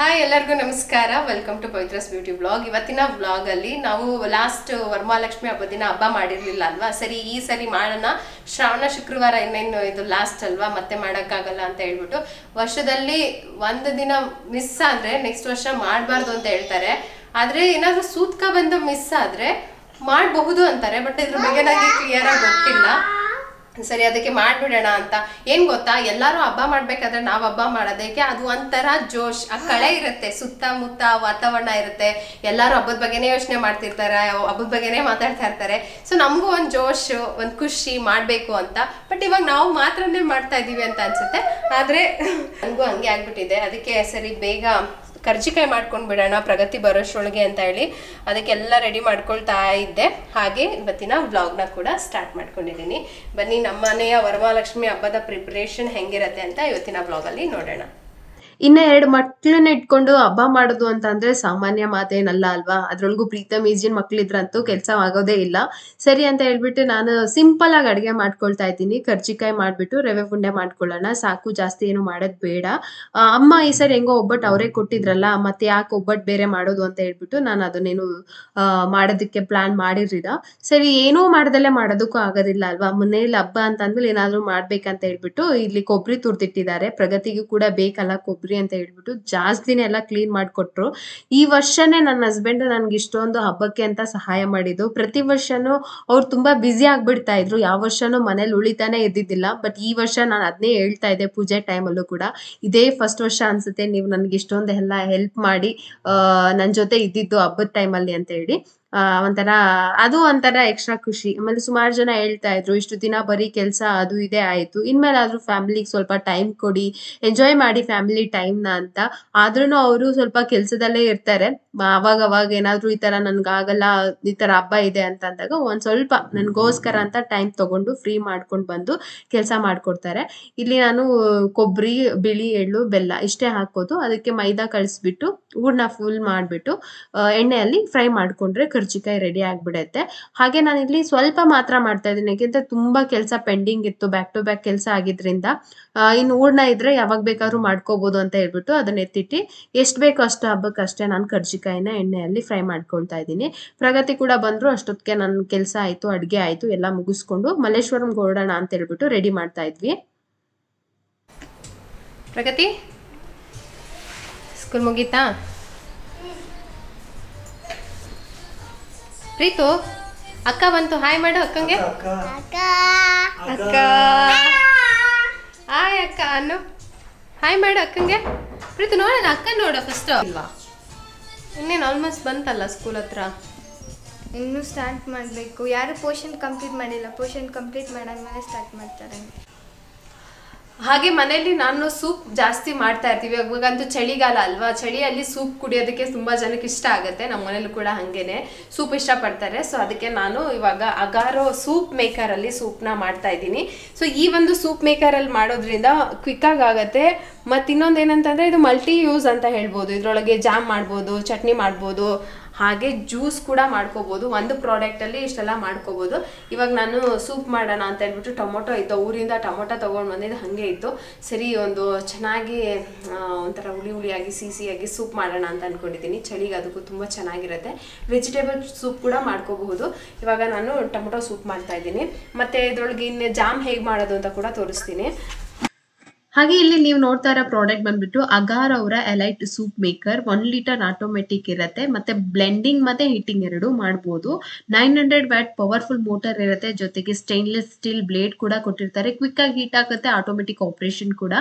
Hi ಎಲ್ಲರಿಗೂ ನಮಸ್ಕಾರ. Welcome to Pavithra's beauty vlog. ಇವತ್ತಿನ ವ್ಲಾಗ್ ಅಲ್ಲಿ ನಾವು ಲಾಸ್ಟ್ ವರಮಹಾಲಕ್ಷ್ಮಿ ಹಬ್ಬದ ದಿನ ಹಬ್ಬ ಮಾಡಿರ್ಲಿಲ್ಲ ಅಲ್ವಾ, ಸರಿ ಈ ಸರಿ ಮಾಡೋಣ, ಶ್ರಾವಣ ಶುಕ್ರವಾರ ಇನ್ನೇನು ಇದು ಲಾಸ್ಟ್ ಅಲ್ವಾ, ಮತ್ತೆ ಮಾಡೋಕ್ಕಾಗಲ್ಲ ಅಂತ ಹೇಳ್ಬಿಟ್ಟು ವರ್ಷದಲ್ಲಿ ಒಂದು ದಿನ ಮಿಸ್ ಆದ್ರೆ ನೆಕ್ಸ್ಟ್ ವರ್ಷ ಮಾಡಬಾರ್ದು ಅಂತ ಹೇಳ್ತಾರೆ. ಆದ್ರೆ ಏನಾದ್ರೂ ಸೂತ್ಕ ಬಂದು ಮಿಸ್ ಆದ್ರೆ ಮಾಡಬಹುದು ಅಂತಾರೆ, ಬಟ್ ಇದ್ರ ಬಗ್ಗೆ ನನಗೆ ಕ್ಲಿಯರ್ ಆಗಿ ಗೊತ್ತಿಲ್ಲ. ಸರಿ ಅದಕ್ಕೆ ಮಾಡ್ಬಿಡೋಣ ಅಂತ. ಏನ್ ಗೊತ್ತಾ, ಎಲ್ಲಾರು ಹಬ್ಬ ಮಾಡ್ಬೇಕಾದ್ರೆ ನಾವ್ ಹಬ್ಬ ಮಾಡೋದಕ್ಕೆ ಅದು ಒಂಥರ ಜೋಶ್, ಆ ಕಳೆ ಇರುತ್ತೆ, ಸುತ್ತಮುತ್ತ ವಾತಾವರಣ ಇರುತ್ತೆ, ಎಲ್ಲಾರು ಹಬ್ಬದ ಬಗ್ಗೆನೇ ಯೋಚನೆ ಮಾಡ್ತಿರ್ತಾರೆ, ಹಬ್ಬದ ಬಗ್ಗೆನೇ ಮಾತಾಡ್ತಾ ಇರ್ತಾರೆ. ಸೊ ನಮಗೂ ಒಂದ್ ಜೋಶ್, ಒಂದ್ ಖುಷಿ ಮಾಡ್ಬೇಕು ಅಂತ. ಬಟ್ ಇವಾಗ ನಾವು ಮಾತ್ರನೇ ಮಾಡ್ತಾ ಇದೀವಿ ಅಂತ ಅನ್ಸುತ್ತೆ, ಆದ್ರೆ ನನಗೂ ಹಂಗೆ ಆಗ್ಬಿಟ್ಟಿದೆ. ಅದಕ್ಕೆ ಸರಿ ಬೇಗ ಕರ್ಜಿಕಾಯಿ ಮಾಡ್ಕೊಂಡು ಬಿಡೋಣ ಪ್ರಗತಿ ಬರೋಷ್ಟೊಳಗೆ ಅಂತ ಹೇಳಿ ಅದಕ್ಕೆಲ್ಲ ರೆಡಿ ಮಾಡ್ಕೊಳ್ತಾ ಇದ್ದೆ. ಹಾಗೆ ಇವತ್ತಿನ ವ್ಲಾಗ್ನ ಕೂಡ ಸ್ಟಾರ್ಟ್ ಮಾಡ್ಕೊಂಡಿದ್ದೀನಿ. ಬನ್ನಿ ನಮ್ಮ ಮನೆಯ ವರಮಹಾಲಕ್ಷ್ಮಿ ಹಬ್ಬದ ಪ್ರಿಪರೇಷನ್ ಹೆಂಗಿರತ್ತೆ ಅಂತ ಇವತ್ತಿನ ವ್ಲಾಗಲ್ಲಿ ನೋಡೋಣ. ಇನ್ನ 2 ಮಕ್ಳನ್ನ ಇಟ್ಕೊಂಡು ಹಬ್ಬ ಮಾಡೋದು ಅಂತ ಅಂದ್ರೆ ಸಾಮಾನ್ಯ ಮಾತೇನಲ್ಲ ಅಲ್ವಾ. ಅದ್ರೊಳಗೂ ಪ್ರೀತಮ್ ಈಜಿನ ಮಕ್ಳಿದ್ರಂತೂ ಕೆಲಸ ಆಗೋದೇ ಇಲ್ಲ. ಸರಿ ಅಂತ ಹೇಳ್ಬಿಟ್ಟು ನಾನು ಸಿಂಪಲ್ ಆಗಿ ಅಡಿಗೆ ಮಾಡ್ಕೊಳ್ತಾ ಇದ್ದೀನಿ. ಕರ್ಜಿಕಾಯಿ ಮಾಡ್ಬಿಟ್ಟು ರವೆ ಉಂಡೆ ಮಾಡ್ಕೊಳ್ಳೋಣ, ಸಾಕು, ಜಾಸ್ತಿ ಏನು ಮಾಡೋದ್ ಬೇಡ. ಅಮ್ಮ ಈ ಸರಿ ಹೆಂಗೋ ಒಬ್ಬಟ್ಟು ಅವರೇ ಕೊಟ್ಟಿದ್ರಲ್ಲ, ಮತ್ತೆ ಯಾಕೆ ಒಬ್ಬಟ್ಟು ಬೇರೆ ಮಾಡೋದು ಅಂತ ಹೇಳ್ಬಿಟ್ಟು ನಾನು ಅದನ್ನೇನು ಮಾಡೋದಕ್ಕೆ ಪ್ಲಾನ್ ಮಾಡಿರ್ಲಿಲ್ಲ. ಸರಿ ಏನೂ ಮಾಡ್ದಲ್ಲೇ ಮಾಡೋದಕ್ಕೂ ಆಗೋದಿಲ್ಲ ಅಲ್ವಾ, ಮನೇಲಿ ಹಬ್ಬ ಅಂತ ಅಂದ್ಮೇಲೆ ಏನಾದ್ರು ಮಾಡ್ಬೇಕಂತ ಹೇಳ್ಬಿಟ್ಟು ಇಲ್ಲಿ ಕೊಬ್ಬರಿ ತುರ್ದಿಟ್ಟಿದ್ದಾರೆ. ಪ್ರಗತಿಗೂ ಕೂಡ ಬೇಕಲ್ಲ ಕೊಬ್ಬರಿ ಅಂತ ಹೇಳ್ಬಿಟ್ಟು ಜಾಸ್ತಿನೇ ಎಲ್ಲ ಕ್ಲೀನ್ ಮಾಡ್ಕೊಟ್ರು. ಈ ವರ್ಷನೇ ನನ್ನ ಹಸ್ಬೆಂಡ್ ನನ್ಗೆ ಇಷ್ಟೊಂದು ಹಬ್ಬಕ್ಕೆ ಅಂತ ಸಹಾಯ ಮಾಡಿದ್ದು. ಪ್ರತಿ ವರ್ಷನೂ ಅವ್ರು ತುಂಬಾ ಬ್ಯುಸಿ ಆಗ್ಬಿಡ್ತಾ ಇದ್ರು, ಯಾವ ವರ್ಷನೂ ಮನೇಲಿ ಉಳಿತಾನೆ ಇದ್ದಿದ್ದಿಲ್ಲ. ಬಟ್ ಈ ವರ್ಷ ನಾನು ಅದನ್ನೇ ಹೇಳ್ತಾ ಇದ್ದೆ ಪೂಜೆ ಟೈಮಲ್ಲೂ ಕೂಡ, ಇದೇ ಫಸ್ಟ್ ವರ್ಷ ಅನ್ಸುತ್ತೆ ನೀವು ನನ್ಗೆ ಇಷ್ಟೊಂದು ಎಲ್ಲ ಹೆಲ್ಪ್ ಮಾಡಿ ನನ್ ಜೊತೆ ಇದ್ದಿದ್ದು ಹಬ್ಬದ ಟೈಮಲ್ಲಿ ಅಂತ ಹೇಳಿ. ಒಂಥರ ಅದು ಒಂಥರ ಎಕ್ಸ್ಟ್ರಾ ಖುಷಿ. ಆಮೇಲೆ ಸುಮಾರು ಜನ ಹೇಳ್ತಾ ಇದ್ರು ಇಷ್ಟು ದಿನ ಬರೀ ಕೆಲಸ ಅದು ಇದೇ ಆಯ್ತು, ಇನ್ಮೇಲಾದ್ರೂ ಫ್ಯಾಮಿಲಿಗೆ ಸ್ವಲ್ಪ ಟೈಮ್ ಕೊಡಿ, ಎಂಜಾಯ್ ಮಾಡಿ ಫ್ಯಾಮಿಲಿ ಟೈಮ್ನ ಅಂತ. ಆದ್ರೂ ಅವರು ಸ್ವಲ್ಪ ಕೆಲ್ಸದಲ್ಲೇ ಇರ್ತಾರೆ. ಅವಾಗ ಏನಾದ್ರು ಈ ತರ ನನ್ಗಾಗಲ್ಲ, ಈ ತರ ಹಬ್ಬ ಇದೆ ಅಂತ ಅಂದಾಗ ಒಂದ್ ಸ್ವಲ್ಪ ನನ್ಗೋಸ್ಕರ ಅಂತ ಟೈಮ್ ತಗೊಂಡು ಫ್ರೀ ಮಾಡ್ಕೊಂಡು ಬಂದು ಕೆಲಸ ಮಾಡ್ಕೊಡ್ತಾರೆ. ಇಲ್ಲಿ ನಾನು ಕೊಬ್ಬರಿ, ಬಿಳಿ ಎಳ್ಳು, ಬೆಲ್ಲ ಇಷ್ಟೇ ಹಾಕೋದು. ಅದಕ್ಕೆ ಮೈದಾ ಕಳಿಸ್ಬಿಟ್ಟು ಹೂರ್ಣ ಫುಲ್ ಮಾಡ್ಬಿಟ್ಟು ಎಣ್ಣೆಯಲ್ಲಿ ಫ್ರೈ ಮಾಡ್ಕೊಂಡ್ರೆ ಕರ್ಜಿಕಾಯಿ ರೆಡಿ ಆಗ್ಬಿಡತ್ತೆ. ಹಾಗೆ ನಾನು ಇಲ್ಲಿ ಸ್ವಲ್ಪ ಮಾತ್ರ ಮಾಡ್ತಾ ಇದ್ದೀನಿ, ಯಾಕೆಂದ್ರೆ ತುಂಬಾ ಕೆಲಸ ಪೆಂಡಿಂಗ್ ಇತ್ತು, ಬ್ಯಾಕ್ ಟು ಬ್ಯಾಕ್ ಕೆಲಸ ಆಗಿದ್ರಿಂದ. ಇನ್ನು ಹೂರ್ಣ ಇದ್ರೆ ಯಾವಾಗ ಬೇಕಾದ್ರೂ ಮಾಡ್ಕೋಬಹುದು ಅಂತ ಹೇಳ್ಬಿಟ್ಟು ಅದನ್ನ ಎತ್ತಿಟ್ಟು ಎಷ್ಟು ಬೇಕೋ ಅಷ್ಟು ಹಬ್ಬಕ್ಕೆ ಅಷ್ಟೇ ನಾನು ಕರ್ಜಿಕಾಯಿನ ಎಣ್ಣೆಯಲ್ಲಿ ಫ್ರೈ ಮಾಡ್ಕೊಳ್ತಾ ಇದ್ದೀನಿ. ಪ್ರಗತಿ ಕೂಡ ಬಂದ್ರು, ಅಷ್ಟೊತ್ತಿಗೆ ನನ್ನ ಕೆಲಸ ಆಯ್ತು, ಅಡ್ಗೆ ಆಯ್ತು, ಎಲ್ಲ ಮುಗಿಸ್ಕೊಂಡು ಮಲ್ಲೇಶ್ವರಂಗೆ ಹೊರಡೋಣ ಅಂತ ಹೇಳ್ಬಿಟ್ಟು ರೆಡಿ ಮಾಡ್ತಾ ಇದ್ವಿ. ಪ್ರಗತಿ ಸ್ಕೂಲ್ ಮುಗೀತಾ? ಪ್ರೀತು ಅಕ್ಕ ಬಂತು, ಹಾಯ್ ಮಾಡು ಅಕ್ಕಂಗೆ. ಅಕ್ಕ ಹಾಯ್ ಅಕ್ಕ ಅನ್ನು, ಹಾಯ್ ಮಾಡು ಅಕ್ಕಂಗೆ. ಪ್ರೀತು ನೋಡೋಣ ಅಕ್ಕ, ನೋಡ ಫಸ್ಟ್ ಅಲ್ವಾ. ಇನ್ನೇನು ಆಲ್ಮೋಸ್ಟ್ ಬಂತಲ್ಲ ಸ್ಕೂಲ್ ಹತ್ರ. ಇನ್ನೂ ಸ್ಟಾರ್ಟ್ ಮಾಡಬೇಕು, ಯಾರು ಪೋರ್ಷನ್ ಕಂಪ್ಲೀಟ್ ಮಾಡಿಲ್ಲ, ಪೋರ್ಷನ್ ಕಂಪ್ಲೀಟ್ ಮಾಡಾದ್ಮೇಲೆ ಸ್ಟಾರ್ಟ್ ಮಾಡ್ತಾರೆ. ಹಾಗೆ ಮನೇಲಿ ನಾನು ಸೂಪ್ ಜಾಸ್ತಿ ಮಾಡ್ತಾ ಇರ್ತೀವಿ. ಇವಾಗಂತೂ ಚಳಿಗಾಲ ಅಲ್ವಾ, ಚಳಿಯಲ್ಲಿ ಸೂಪ್ ಕುಡಿಯೋದಕ್ಕೆ ತುಂಬ ಜನಕ್ಕೆ ಇಷ್ಟ ಆಗುತ್ತೆ. ನಮ್ಮ ಮನೇಲಿ ಕೂಡ ಹಾಗೇನೆ ಸೂಪ್ ಇಷ್ಟಪಡ್ತಾರೆ. ಸೊ ಅದಕ್ಕೆ ನಾನು ಇವಾಗ ಅಗಾರೋ ಸೂಪ್ ಮೇಕರಲ್ಲಿ ಸೂಪ್ನ ಮಾಡ್ತಾ ಇದ್ದೀನಿ. ಸೊ ಈ ಒಂದು ಸೂಪ್ ಮೇಕರಲ್ಲಿ ಮಾಡೋದ್ರಿಂದ ಕ್ವಿಕ್ಕಾಗಿ ಆಗುತ್ತೆ. ಮತ್ತು ಇನ್ನೊಂದು ಏನಂತಂದರೆ ಇದು ಮಲ್ಟಿ ಯೂಸ್ ಅಂತ ಹೇಳ್ಬೋದು. ಇದರೊಳಗೆ ಜಾಮ್ ಮಾಡ್ಬೋದು, ಚಟ್ನಿ ಮಾಡ್ಬೋದು, ಹಾಗೆ ಜ್ಯೂಸ್ ಕೂಡ ಮಾಡ್ಕೋಬೋದು. ಒಂದು ಪ್ರಾಡಕ್ಟಲ್ಲಿ ಇಷ್ಟೆಲ್ಲ ಮಾಡ್ಕೋಬೋದು. ಇವಾಗ ನಾನು ಸೂಪ್ ಮಾಡೋಣ ಅಂತ ಹೇಳ್ಬಿಟ್ಟು ಟೊಮೊಟೊ ಇತ್ತು, ಊರಿಂದ ಟೊಮೊಟೊ ತೊಗೊಂಡು ಬಂದಿದ್ದು ಹಾಗೆ ಇತ್ತು. ಸರಿ ಒಂದು ಚೆನ್ನಾಗಿ ಒಂಥರ ಹುಳಿಯಾಗಿ ಸಿಹಿಯಾಗಿ ಸೂಪ್ ಮಾಡೋಣ ಅಂತ ಅಂದ್ಕೊಂಡಿದ್ದೀನಿ. ಚಳಿಗೆ ಅದಕ್ಕೂ ತುಂಬ ಚೆನ್ನಾಗಿರುತ್ತೆ. ವೆಜಿಟೇಬಲ್ ಸೂಪ್ ಕೂಡ ಮಾಡ್ಕೋಬಹುದು. ಇವಾಗ ನಾನು ಟೊಮೊಟೊ ಸೂಪ್ ಮಾಡ್ತಾ ಇದ್ದೀನಿ. ಮತ್ತು ಇದರೊಳಗೆ ಇನ್ನು ಜಾಮ್ ಹೇಗೆ ಮಾಡೋದು ಅಂತ ಕೂಡ ತೋರಿಸ್ತೀನಿ. ಹಾಗೆ ಇಲ್ಲಿ ನೀವು ನೋಡ್ತಾ ಇರೋ ಪ್ರಾಡಕ್ಟ್ ಬಂದ್ಬಿಟ್ಟು ಅಗಾರ್ ಅವರ elite soup maker. 1 litre automatic ಇರುತ್ತೆ, ಮತ್ತೆ ಬ್ಲೆಂಡಿಂಗ್ ಮತ್ತೆ ಹೀಟಿಂಗ್ ಎರಡೂ ಮಾಡ್ಬೋದು. 900 ವ್ಯಾಟ್ ಪವರ್ಫುಲ್ ಮೋಟರ್ ಇರುತ್ತೆ, ಜೊತೆಗೆ ಸ್ಟೈನ್ಲೆಸ್ ಸ್ಟೀಲ್ ಬ್ಲೇಡ್ ಕೂಡ ಕೊಟ್ಟಿರ್ತಾರೆ. ಕ್ವಿಕ್ ಆಗಿ ಹೀಟ್ ಆಗುತ್ತೆ, ಆಟೋಮೆಟಿಕ್ ಆಪರೇಷನ್ ಕೂಡ.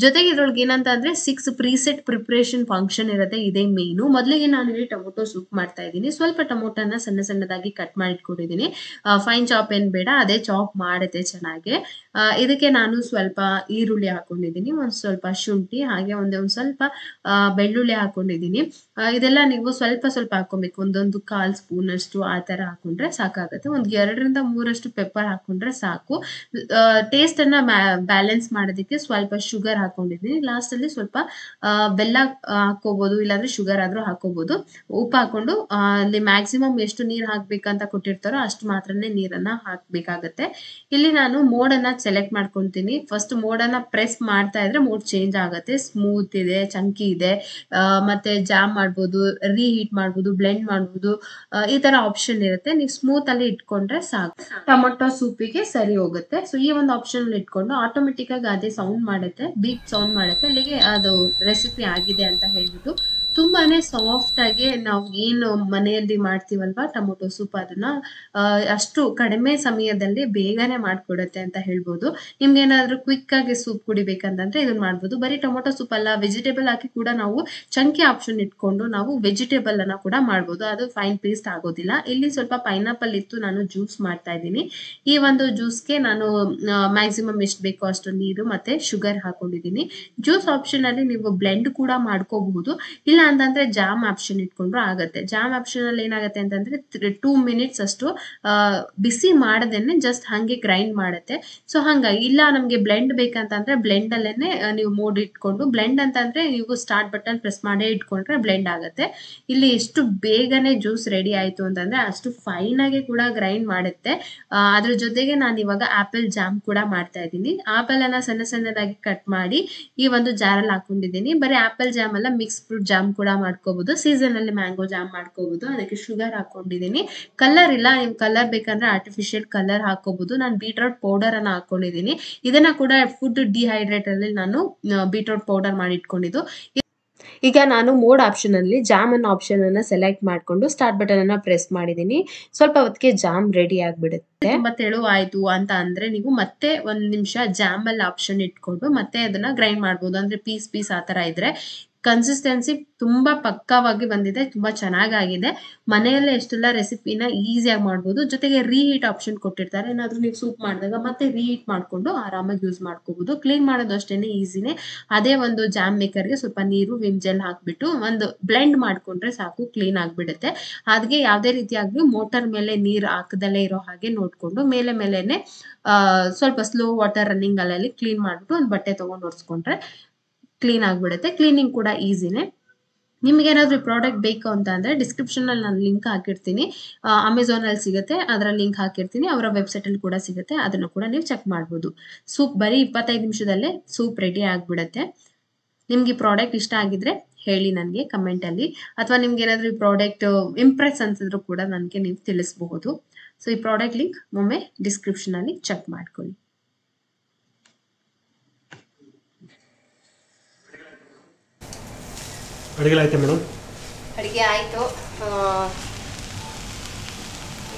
ಜೊತೆಗೆ ಇದ್ರೊಳಗೆ ಏನಂತ ಅಂದ್ರೆ 6 ಪ್ರೀಸೆಟ್ ಪ್ರಿಪರೇಷನ್ ಫಂಕ್ಷನ್ ಇರುತ್ತೆ, ಇದೇ ಮೇನು. ಮೊದಲಿಗೆ ನಾನು ಇಲ್ಲಿ ಟೊಮೊಟೊ ಸೂಪ್ ಮಾಡ್ತಾ ಇದ್ದೀನಿ. ಸ್ವಲ್ಪ ಟೊಮೊಟೊನ ಸಣ್ಣದಾಗಿ ಕಟ್ ಮಾಡಿ ಇಟ್ಕೊಂಡಿದ್ದೀನಿ. ಫೈನ್ ಚಾಪ್ ಏನ್ ಬೇಡ, ಅದೇ ಚಾಪ್ ಮಾಡುತ್ತೆ ಚೆನ್ನಾಗಿ. ಇದಕ್ಕೆ ನಾನು ಸ್ವಲ್ಪ ಈರುಳ್ಳಿ ಹಾಕೊಂಡಿದ್ದೀನಿ, ಒಂದ್ ಸ್ವಲ್ಪ ಶುಂಠಿ, ಹಾಗೆ ಒಂದ್ ಸ್ವಲ್ಪ ಬೆಳ್ಳುಳ್ಳಿ ಹಾಕೊಂಡಿದ್ದೀನಿ. ಇದೆಲ್ಲ ನೀವು ಸ್ವಲ್ಪ ಹಾಕೊಬೇಕು, ಒಂದೊಂದು 1/4 ಸ್ಪೂನ್ ಅಷ್ಟು ಆ ತರ ಹಾಕೊಂಡ್ರೆ ಸಾಕಾಗುತ್ತೆ. ಒಂದ್ 2ರಿಂದ 3 ಪೆಪ್ಪರ್ ಹಾಕೊಂಡ್ರೆ ಸಾಕು. ಟೇಸ್ಟ್ ಅನ್ನ ಬ್ಯಾಲೆನ್ಸ್ ಮಾಡೋದಕ್ಕೆ ಸ್ವಲ್ಪ ಶುಗರ್ ಹಾಕೊಂಡಿದ್ದೀನಿ. ಲಾಸ್ಟ್ ಅಲ್ಲಿ ಸ್ವಲ್ಪ ಬೆಲ್ಲ ಹಾಕೋಬಹುದು, ಇಲ್ಲಾಂದ್ರೆ ಶುಗರ್ ಆದ್ರೂ ಹಾಕೋಬಹುದು. ಉಪ್ಪು ಹಾಕೊಂಡು ಅಲ್ಲಿ ಮ್ಯಾಕ್ಸಿಮಮ್ ಎಷ್ಟು ನೀರ್ ಹಾಕ್ಬೇಕಂತ ಕೊಟ್ಟಿರ್ತಾರೋ ಅಷ್ಟು ಮಾತ್ರನೇ ನೀರನ್ನ ಹಾಕ್ಬೇಕಾಗತ್ತೆ. ಇಲ್ಲಿ ನಾನು ಮೋಡನ್ನ ಸೆಲೆಕ್ಟ್ ಮಾಡ್ಕೊತೀನಿ. ಫಸ್ಟ್ ಮೋಡನ್ನು ಪ್ರೆಸ್ ಮಾಡ್ತಾ ಇದ್ರೆ ಮೋಡ್ ಚೇಂಜ್ ಆಗುತ್ತೆ. ಸ್ಮೂತ್ ಇದೆ, ಚಂಕಿ ಇದೆ, ಮತ್ತೆ ಜಾಮ್ ಮಾಡ್ಬೋದು, ರೀಹೀಟ್ ಮಾಡ್ಬೋದು, ಬ್ಲೆಂಡ್ ಮಾಡ್ಬೋದು, ಈ ತರ ಆಪ್ಷನ್ ಇರುತ್ತೆ. ನೀವು ಸ್ಮೂತ್ ಅಲ್ಲಿ ಇಟ್ಕೊಂಡ್ರೆ ಸಾಕು, ಟೊಮೊಟೊ ಸೂಪಿಗೆ ಸರಿ ಹೋಗುತ್ತೆ. ಸೊ ಈ ಒಂದು ಆಪ್ಷನ್ ಇಟ್ಕೊಂಡು ಆಟೋಮೆಟಿಕ್ ಆಗಿ ಅದೇ ಸೌಂಡ್ ಮಾಡುತ್ತೆ, ಬೀಪ್ ಸೌಂಡ್ ಮಾಡುತ್ತೆ. ಅಲ್ಲಿಗೆ ಅದು ರೆಸಿಪಿ ಆಗಿದೆ ಅಂತ ಹೇಳ್ಬಿಟ್ಟು ತುಂಬಾನೇ ಸಾಫ್ಟ್ ಆಗಿ ನಾವು ಏನು ಮನೆಯಲ್ಲಿ ಮಾಡ್ತೀವಲ್ವಾ ಟೊಮೊಟೊ ಸೂಪ್, ಅದನ್ನ ಅಷ್ಟು ಕಡಿಮೆ ಸಮಯದಲ್ಲಿ ಬೇಗನೆ ಮಾಡ್ಕೊಡುತ್ತೆ ಅಂತ ಹೇಳ್ಬೋದು. ನಿಮ್ಗೆ ಏನಾದ್ರು ಕ್ವಿಕ್ ಆಗಿ ಸೂಪ್ ಕುಡಿಬೇಕಂತಂದ್ರೆ ಇದನ್ನ ಮಾಡ್ಬೋದು. ಬರೀ ಟೊಮೊಟೊ ಸೂಪ್ ಅಲ್ಲ, ವೆಜಿಟೇಬಲ್ ಹಾಕಿ ಕೂಡ ನಾವು ಚಂಕಿ ಆಪ್ಷನ್ ಇಟ್ಕೊಂಡು ನಾವು ವೆಜಿಟೇಬಲ್ ಅನ್ನ ಕೂಡ ಮಾಡ್ಬೋದು. ಅದು ಫೈನ್ ಪೇಸ್ಟ್ ಆಗೋದಿಲ್ಲ. ಇಲ್ಲಿ ಸ್ವಲ್ಪ ಪೈನಾಪಲ್ ಇತ್ತು, ನಾನು ಜ್ಯೂಸ್ ಮಾಡ್ತಾ ಇದ್ದೀನಿ. ಈ ಒಂದು ಜ್ಯೂಸ್ಗೆ ನಾನು ಮ್ಯಾಕ್ಸಿಮಮ್ ಎಷ್ಟು ಬೇಕೋ ಅಷ್ಟು ನೀರು ಮತ್ತೆ ಶುಗರ್ ಹಾಕೊಂಡಿದ್ದೀನಿ. ಜ್ಯೂಸ್ ಆಪ್ಷನ್ ಅಲ್ಲಿ ನೀವು ಬ್ಲೆಂಡ್ ಕೂಡ ಮಾಡ್ಕೋಬಹುದು, ಇಲ್ಲ ಅಂತಂದ್ರೆ ಜಾಮ್ ಆಪ್ಷನ್ ಇಟ್ಕೊಂಡ್ರು ಆಗತ್ತೆ. ಜಾಮ್ ಆಪ್ಷನ್ ಅಲ್ಲಿ ಏನಾಗುತ್ತೆ ಅಂತಂದ್ರೆ 2 ಮಿನಿಟ್ಸ್ ಅಷ್ಟು ಬಿಸಿ ಮಾಡದೇನೆ ಜಸ್ಟ್ ಹಂಗೆ ಗ್ರೈಂಡ್ ಮಾಡುತ್ತೆ. ಸೊ ಹಂಗಾಗಿ ಇಲ್ಲ ನಮ್ಗೆ ಬ್ಲೆಂಡ್ ಬೇಕಂತಂದ್ರೆ ಬ್ಲೆಂಡ್ ಅಲ್ಲೇನೆ ನೀವು ಮೋಡ್ ಇಟ್ಕೊಂಡು, ಬ್ಲೆಂಡ್ ಅಂತಂದ್ರೆ ನೀವು ಸ್ಟಾರ್ಟ್ ಬಟನ್ ಪ್ರೆಸ್ ಮಾಡೇ ಇಟ್ಕೊಂಡ್ರೆ ಬ್ಲೆಂಡ್ ಆಗುತ್ತೆ. ಇಲ್ಲಿ ಎಷ್ಟು ಬೇಗನೆ ಜ್ಯೂಸ್ ರೆಡಿ ಆಯ್ತು ಅಂತಂದ್ರೆ ಅಷ್ಟು ಫೈನ್ ಆಗಿ ಕೂಡ ಗ್ರೈಂಡ್ ಮಾಡುತ್ತೆ. ಅದ್ರ ಜೊತೆಗೆ ನಾನು ಇವಾಗ ಆಪಲ್ ಜಾಮ್ ಕೂಡ ಮಾಡ್ತಾ ಇದ್ದೀನಿ. ಆಪಲ್ ಅನ್ನ ಸಣ್ಣ ಸಣ್ಣದಾಗಿ ಕಟ್ ಮಾಡಿ ಈ ಒಂದು ಜಾರಲ್ಲಿ ಹಾಕೊಂಡಿದ್ದೀನಿ. ಬರೀ ಆಪಲ್ ಜಾಮ್ ಅಲ್ಲ, ಮಿಕ್ಸ್ ಫ್ರೂಟ್ ಜಾಮ್ ಕೂಡ ಮಾಡ್ಕೋಬಹುದು. ಸೀಸನ್ ಅಲ್ಲಿ ಮ್ಯಾಂಗೋ ಜಾಮ್ ಮಾಡ್ಕೋಬಹುದು. ಅದಕ್ಕೆ ಶುಗರ್ ಹಾಕೊಂಡಿದ್ದೀನಿ. ಕಲರ್ ಇಲ್ಲ, ನಿಮ್ ಕಲರ್ ಬೇಕಂದ್ರೆ ಆರ್ಟಿಫಿಷಿಯಲ್ ಕಲರ್ ಹಾಕೋಬಹುದು. ನಾನು ಬೀಟ್ರೂಟ್ ಪೌಡರ್ ಅನ್ನ ಹಾಕೊಂಡಿದ್ದೀನಿ. ಇದನ್ನ ಕೂಡ ಫುಡ್ ಡಿಹೈಡ್ರೇಟ್ ಅಲ್ಲಿ ನಾನು ಬೀಟ್ರೂಟ್ ಪೌಡರ್ ಮಾಡಿ ಇಟ್ಕೊಂಡಿದ್ದು. ಈಗ ನಾನು ಮೋಡ್ ಆಪ್ಷನ್ ಅಲ್ಲಿ ಜಾಮ್ ಅನ್ನೋ ಆಪ್ಷನ್ ಅನ್ನ ಸೆಲೆಕ್ಟ್ ಮಾಡ್ಕೊಂಡು ಸ್ಟಾರ್ಟ್ ಬಟನ್ ಅನ್ನ ಪ್ರೆಸ್ ಮಾಡಿದೀನಿ. ಸ್ವಲ್ಪ ಹೊತ್ತಿಗೆ ಜಾಮ್ ರೆಡಿ ಆಗ್ಬಿಡುತ್ತೆ. ತುಂಬಾ ತೆಳುವಾಯ್ತು ಅಂತ ಅಂದ್ರೆ ನೀವು ಮತ್ತೆ 1 ನಿಮಿಷ ಜಾಮ್ ಅಲ್ಲಿ ಆಪ್ಷನ್ ಇಟ್ಕೊಂಡು ಮತ್ತೆ ಅದನ್ನ ಗ್ರೈಂಡ್ ಮಾಡ್ಬೋದು. ಅಂದ್ರೆ ಪೀಸ್ ಪೀಸ್ ಆ ತರ ಇದ್ರೆ ಕನ್ಸಿಸ್ಟೆನ್ಸಿ ತುಂಬಾ ಪಕ್ಕವಾಗಿ ಬಂದಿದೆ, ತುಂಬಾ ಚೆನ್ನಾಗಿದೆ. ಮನೆಯಲ್ಲೇ ಎಷ್ಟೆಲ್ಲ ರೆಸಿಪಿನ ಈಸಿಯಾಗಿ ಮಾಡ್ಬೋದು. ಜೊತೆಗೆ ರೀಹೀಟ್ ಆಪ್ಷನ್ ಕೊಟ್ಟಿರ್ತಾರೆ. ಏನಾದ್ರೂ ನೀವು ಸೂಪ್ ಮಾಡಿದಾಗ ಮತ್ತೆ ರೀಹೀಟ್ ಮಾಡ್ಕೊಂಡು ಆರಾಮಾಗಿ ಯೂಸ್ ಮಾಡ್ಕೋಬಹುದು. ಕ್ಲೀನ್ ಮಾಡೋದು ಅಷ್ಟೇನೆ ಈಸಿನೇ. ಅದೇ ಒಂದು ಜಾಮ್ ಮೇಕರ್ಗೆ ಸ್ವಲ್ಪ ನೀರು, ವಿಮ್ ಜೆಲ್ ಹಾಕ್ಬಿಟ್ಟು ಒಂದು ಬ್ಲೆಂಡ್ ಮಾಡ್ಕೊಂಡ್ರೆ ಸಾಕು, ಕ್ಲೀನ್ ಆಗ್ಬಿಡುತ್ತೆ. ಅದಕ್ಕೆ ಯಾವುದೇ ರೀತಿಯಾಗಿ ಮೋಟರ್ ಮೇಲೆ ನೀರು ಹಾಕದಲ್ಲೇ ಇರೋ ಹಾಗೆ ನೋಡ್ಕೊಂಡು ಮೇಲೆನೆ ಸ್ವಲ್ಪ ಸ್ಲೋ ವಾಟರ್ ರನ್ನಿಂಗ್ ಅಲ್ಲಲ್ಲಿ ಕ್ಲೀನ್ ಮಾಡ್ಬಿಟ್ಟು ಒಂದು ಬಟ್ಟೆ ತಗೊಂಡು ಒರೆಸ್ಕೊಂಡ್ರೆ ಕ್ಲೀನ್ ಆಗ್ಬಿಡುತ್ತೆ. ಕ್ಲೀನಿಂಗ್ ಕೂಡ ಈಸಿನೇ. ನಿಮ್ಗೆ ಏನಾದ್ರು ಪ್ರಾಡಕ್ಟ್ ಬೇಕು ಅಂತ ಅಂದ್ರೆ ಡಿಸ್ಕ್ರಿಪ್ಷನ್ ಅಲ್ಲಿ ನಾನು ಲಿಂಕ್ ಹಾಕಿರ್ತೀನಿ. ಅಮೆಝಾನ್ ಅಲ್ಲಿ ಸಿಗುತ್ತೆ, ಅದರ ಲಿಂಕ್ ಹಾಕಿರ್ತೀನಿ. ಅವರ ವೆಬ್ಸೈಟ್ ಅಲ್ಲಿ ಕೂಡ ಸಿಗುತ್ತೆ, ಅದನ್ನು ಕೂಡ ನೀವು ಚೆಕ್ ಮಾಡ್ಬೋದು. ಸೂಪ್ ಬರೀ 25 ನಿಮಿಷದಲ್ಲೇ ಸೂಪ್ ರೆಡಿ ಆಗ್ಬಿಡುತ್ತೆ. ನಿಮ್ಗೆ ಈ ಪ್ರಾಡಕ್ಟ್ ಇಷ್ಟ ಆಗಿದ್ರೆ ಹೇಳಿ ನನಗೆ ಕಮೆಂಟ್ ಅಲ್ಲಿ, ಅಥವಾ ನಿಮ್ಗೆ ಏನಾದ್ರು ಈ ಪ್ರಾಡಕ್ಟ್ ಇಂಪ್ರೆಸ್ ಅನ್ಸಿದ್ರು ಕೂಡ ನನಗೆ ನೀವು ತಿಳಿಸಬಹುದು. ಸೊ ಈ ಪ್ರಾಡಕ್ಟ್ ಲಿಂಕ್ ಒಮ್ಮೆ ಡಿಸ್ಕ್ರಿಪ್ಷನ್ ಅಲ್ಲಿ ಚೆಕ್ ಮಾಡ್ಕೊಳ್ಳಿ. ಅಡುಗೆ ಆಯ್ತಾ ಮೇಡಮ್? ಅಡುಗೆ ಆಯಿತು.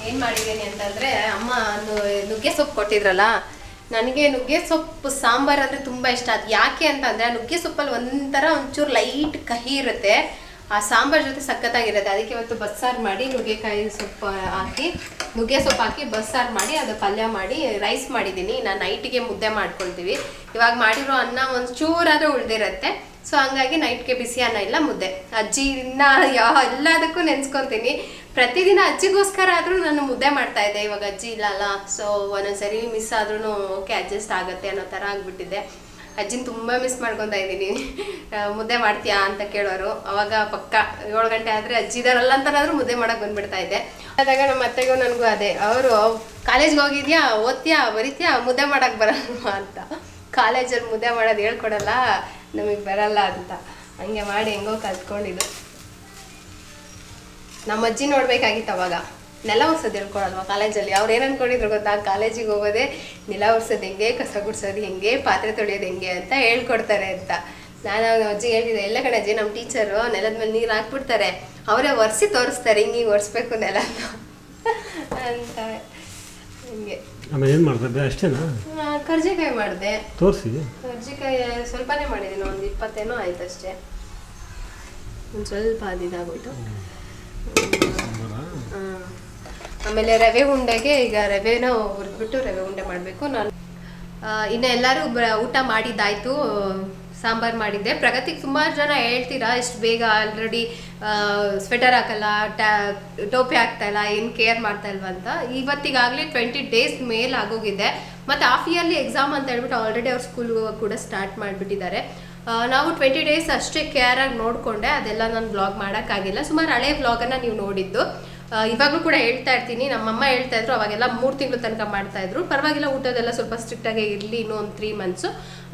ಏನು ಮಾಡಿದ್ದೀನಿ ಅಂತಂದರೆ, ಅಮ್ಮ ನುಗ್ಗೆ ಸೊಪ್ಪು ಕೊಟ್ಟಿದ್ರಲ್ಲ, ನನಗೆ ನುಗ್ಗೆ ಸೊಪ್ಪು ಸಾಂಬಾರು ಅಂದರೆ ತುಂಬ ಇಷ್ಟ. ಅದು ಯಾಕೆ ಅಂತಂದರೆ ನುಗ್ಗೆ ಸೊಪ್ಪಲ್ಲಿ ಒಂಚೂರು ಲೈಟ್ ಕಹಿ ಇರುತ್ತೆ, ಆ ಸಾಂಬಾರು ಜೊತೆ ಸಖತ್ತಾಗಿರುತ್ತೆ. ಅದಕ್ಕೆ ಇವತ್ತು ಬಸ್ಸಾರು ಮಾಡಿ ನುಗ್ಗೆ ಸೊಪ್ಪು ಹಾಕಿ ಬಸ್ಸಾರು ಮಾಡಿ ಅದು ಪಲ್ಯ ಮಾಡಿ ರೈಸ್ ಮಾಡಿದ್ದೀನಿ. ನಾನು ನೈಟಿಗೆ ಮುದ್ದೆ ಮಾಡ್ಕೊಳ್ತೀವಿ. ಇವಾಗ ಮಾಡಿರೋ ಅನ್ನ ಒಂಚೂರಾದ್ರೂ ಉಳಿದಿರುತ್ತೆ. ಸೊ ಹಂಗಾಗಿ ನೈಟ್ಗೆ ಬಿಸಿ ಅನ್ನ ಇಲ್ಲ, ಮುದ್ದೆ. ಅಜ್ಜಿನ ಎಲ್ಲದಕ್ಕೂ ನೆನ್ಸ್ಕೊತೀನಿ. ಪ್ರತಿದಿನ ಅಜ್ಜಿಗೋಸ್ಕರ ಆದರೂ ನಾನು ಮುದ್ದೆ ಮಾಡ್ತಾ ಇದ್ದೆ. ಇವಾಗ ಅಜ್ಜಿ ಇಲ್ಲ ಅಲ್ಲ, ಸೊ ಒಂದೊಂದ್ಸರಿ ಮಿಸ್ ಆದ್ರೂ ಓಕೆ ಅಡ್ಜಸ್ಟ್ ಆಗುತ್ತೆ ಅನ್ನೋ ಥರ ಆಗ್ಬಿಟ್ಟಿದೆ. ಅಜ್ಜಿನ ತುಂಬ ಮಿಸ್ ಮಾಡ್ಕೊತಾ ಇದ್ದೀನಿ. ಮುದ್ದೆ ಮಾಡ್ತೀಯಾ ಅಂತ ಕೇಳೋರು. ಅವಾಗ ಪಕ್ಕ 7 ಗಂಟೆ ಆದರೆ ಅಜ್ಜಿದಾರಲ್ಲ ಅಂತನಾದ್ರೂ ಮುದ್ದೆ ಮಾಡೋಕೆ ಬಂದ್ಬಿಡ್ತಾ ಇದ್ದೆ. ಆದಾಗ ನಮ್ಮ ಅತ್ತೆಗೂ ನನಗೂ ಅದೇ, ಅವರು ಕಾಲೇಜ್ಗೆ ಹೋಗಿದ್ಯಾ, ಓದ್ತೀಯಾ, ಬರೀತೀಯಾ, ಮುದ್ದೆ ಮಾಡೋಕೆ ಬರಲ್ವಾ ಅಂತ. ಕಾಲೇಜಲ್ಲಿ ಮುದ್ದೆ ಮಾಡೋದು ಹೇಳ್ಕೊಡಲ್ಲ, ನಮಗೆ ಬರಲ್ಲ ಅಂತ. ಹಂಗೆ ಮಾಡಿ ಹೆಂಗೋ ಕಲ್ತ್ಕೊಂಡಿದ್ದು. ನಮ್ಮ ಅಜ್ಜಿ ನೋಡ್ಬೇಕಾಗಿತ್ತು ಅವಾಗ. ನೆಲ ಒರ್ಸೋದು ಹೇಳ್ಕೊಡಲ್ವ ಕಾಲೇಜಲ್ಲಿ. ಅವ್ರು ಏನು ಅನ್ಕೊಂಡಿದ್ರು ಗೊತ್ತಾ, ಕಾಲೇಜಿಗೆ ಹೋಗೋದೇ ನೆಲ ಒರ್ಸೋದು ಹೆಂಗೆ, ಕಸ ಗುಡ್ಸೋದು ಹೆಂಗೆ, ಪಾತ್ರೆ ತೊಳೆಯೋದು ಹೆಂಗೆ ಅಂತ ಹೇಳ್ಕೊಡ್ತಾರೆ ಅಂತ. ನಾನು ಅಜ್ಜಿ ಹೇಳಿದೆ, ಎಲ್ಲ ಕಡೆ ಅಜ್ಜಿ ನಮ್ಮ ಟೀಚರು ನೆಲದ ಮೇಲೆ ನೀರು ಹಾಕ್ಬಿಡ್ತಾರೆ, ಅವರೇ ಒರೆಸಿ ತೋರಿಸ್ತಾರೆ, ಹಿಂಗೆ ಒರೆಸ್ಬೇಕು ನೆಲ ಅಂತ. ಹಿಂಗೆ ಆಮೇಲೆ ಏನು ಮಾಡಿದೆ ಅಷ್ಟೇನಾ? ಕರ್ಜಿಕಾಯಿ ಮಾಡಿದೆ. ತೋರಿಸಿ. ಕರ್ಜಿಕಾಯಿ ಸ್ವಲ್ಪನೇ ಮಾಡಿದ್ದೀನಿ, ಒಂದು 20 ಆಯ್ತು ಅಷ್ಟೇ. ಒಂದು ಸ್ವಲ್ಪ ಅದಿದಾಗೋಯ್ತು. ಆಮೇಲೆ ರವೆ ಉಂಡೆಗೆ ಈಗ ರವೆನ ಹುರಿದ್ಬಿಟ್ಟು ರವೆ ಉಂಡೆ ಮಾಡಬೇಕು. ನಾನು ಇನ್ನು ಎಲ್ಲರೂ ಊಟ ಮಾಡಿದ್ದಾಯ್ತು. ಸಾಂಬಾರು ಮಾಡಿದ್ದೆ. ಪ್ರಗತಿಗೆ ಸುಮಾರು ಜನ ಹೇಳ್ತೀರಾ ಎಷ್ಟು ಬೇಗ ಆಲ್ರೆಡಿ ಸ್ವೆಟರ್ ಹಾಕಲ್ಲ, ಟೋಪಿ ಹಾಕ್ತಾ ಇಲ್ಲ, ಏನು ಕೇರ್ ಮಾಡ್ತಾ ಇಲ್ವ ಅಂತ. ಇವತ್ತಿಗಾಗಲೇ 20 ಡೇಸ್ ಮೇಲೆ ಆಗೋಗಿದೆ. ಮತ್ತು ಹಾಫ್ ಇಯರ್ಲಿ ಎಕ್ಸಾಮ್ ಅಂತ ಹೇಳ್ಬಿಟ್ಟು ಆಲ್ರೆಡಿ ಅವ್ರ ಸ್ಕೂಲ್ಗೆ ಕೂಡ ಸ್ಟಾರ್ಟ್ ಮಾಡಿಬಿಟ್ಟಿದ್ದಾರೆ. ನಾವು 20 ಡೇಸ್ ಅಷ್ಟೇ ಕೇರಾಗಿ ನೋಡಿಕೊಂಡೆ. ಅದೆಲ್ಲ ನಾನು ವ್ಲಾಗ್ ಮಾಡೋಕ್ಕಾಗಿಲ್ಲ. ಸುಮಾರು ಹಳೆ ವ್ಲಾಗನ್ನು ನೀವು ನೋಡಿದ್ದು. ಇವಾಗಲೂ ಕೂಡ ಹೇಳ್ತಾ ಇರ್ತೀನಿ, ನಮ್ಮಮ್ಮ ಹೇಳ್ತಾ ಇದ್ರು ಅವಾಗೆಲ್ಲ 3 ತಿಂಗಳು ತನಕ ಮಾಡ್ತಾ ಇದ್ರು, ಪರವಾಗಿಲ್ಲ ಊಟದೆಲ್ಲ ಸ್ವಲ್ಪ ಸ್ಟ್ರಿಕ್ಟ್ ಆಗಿ ಇರಲಿ ಇನ್ನೂ ಒಂದು 3 ಮಂತ್ಸು,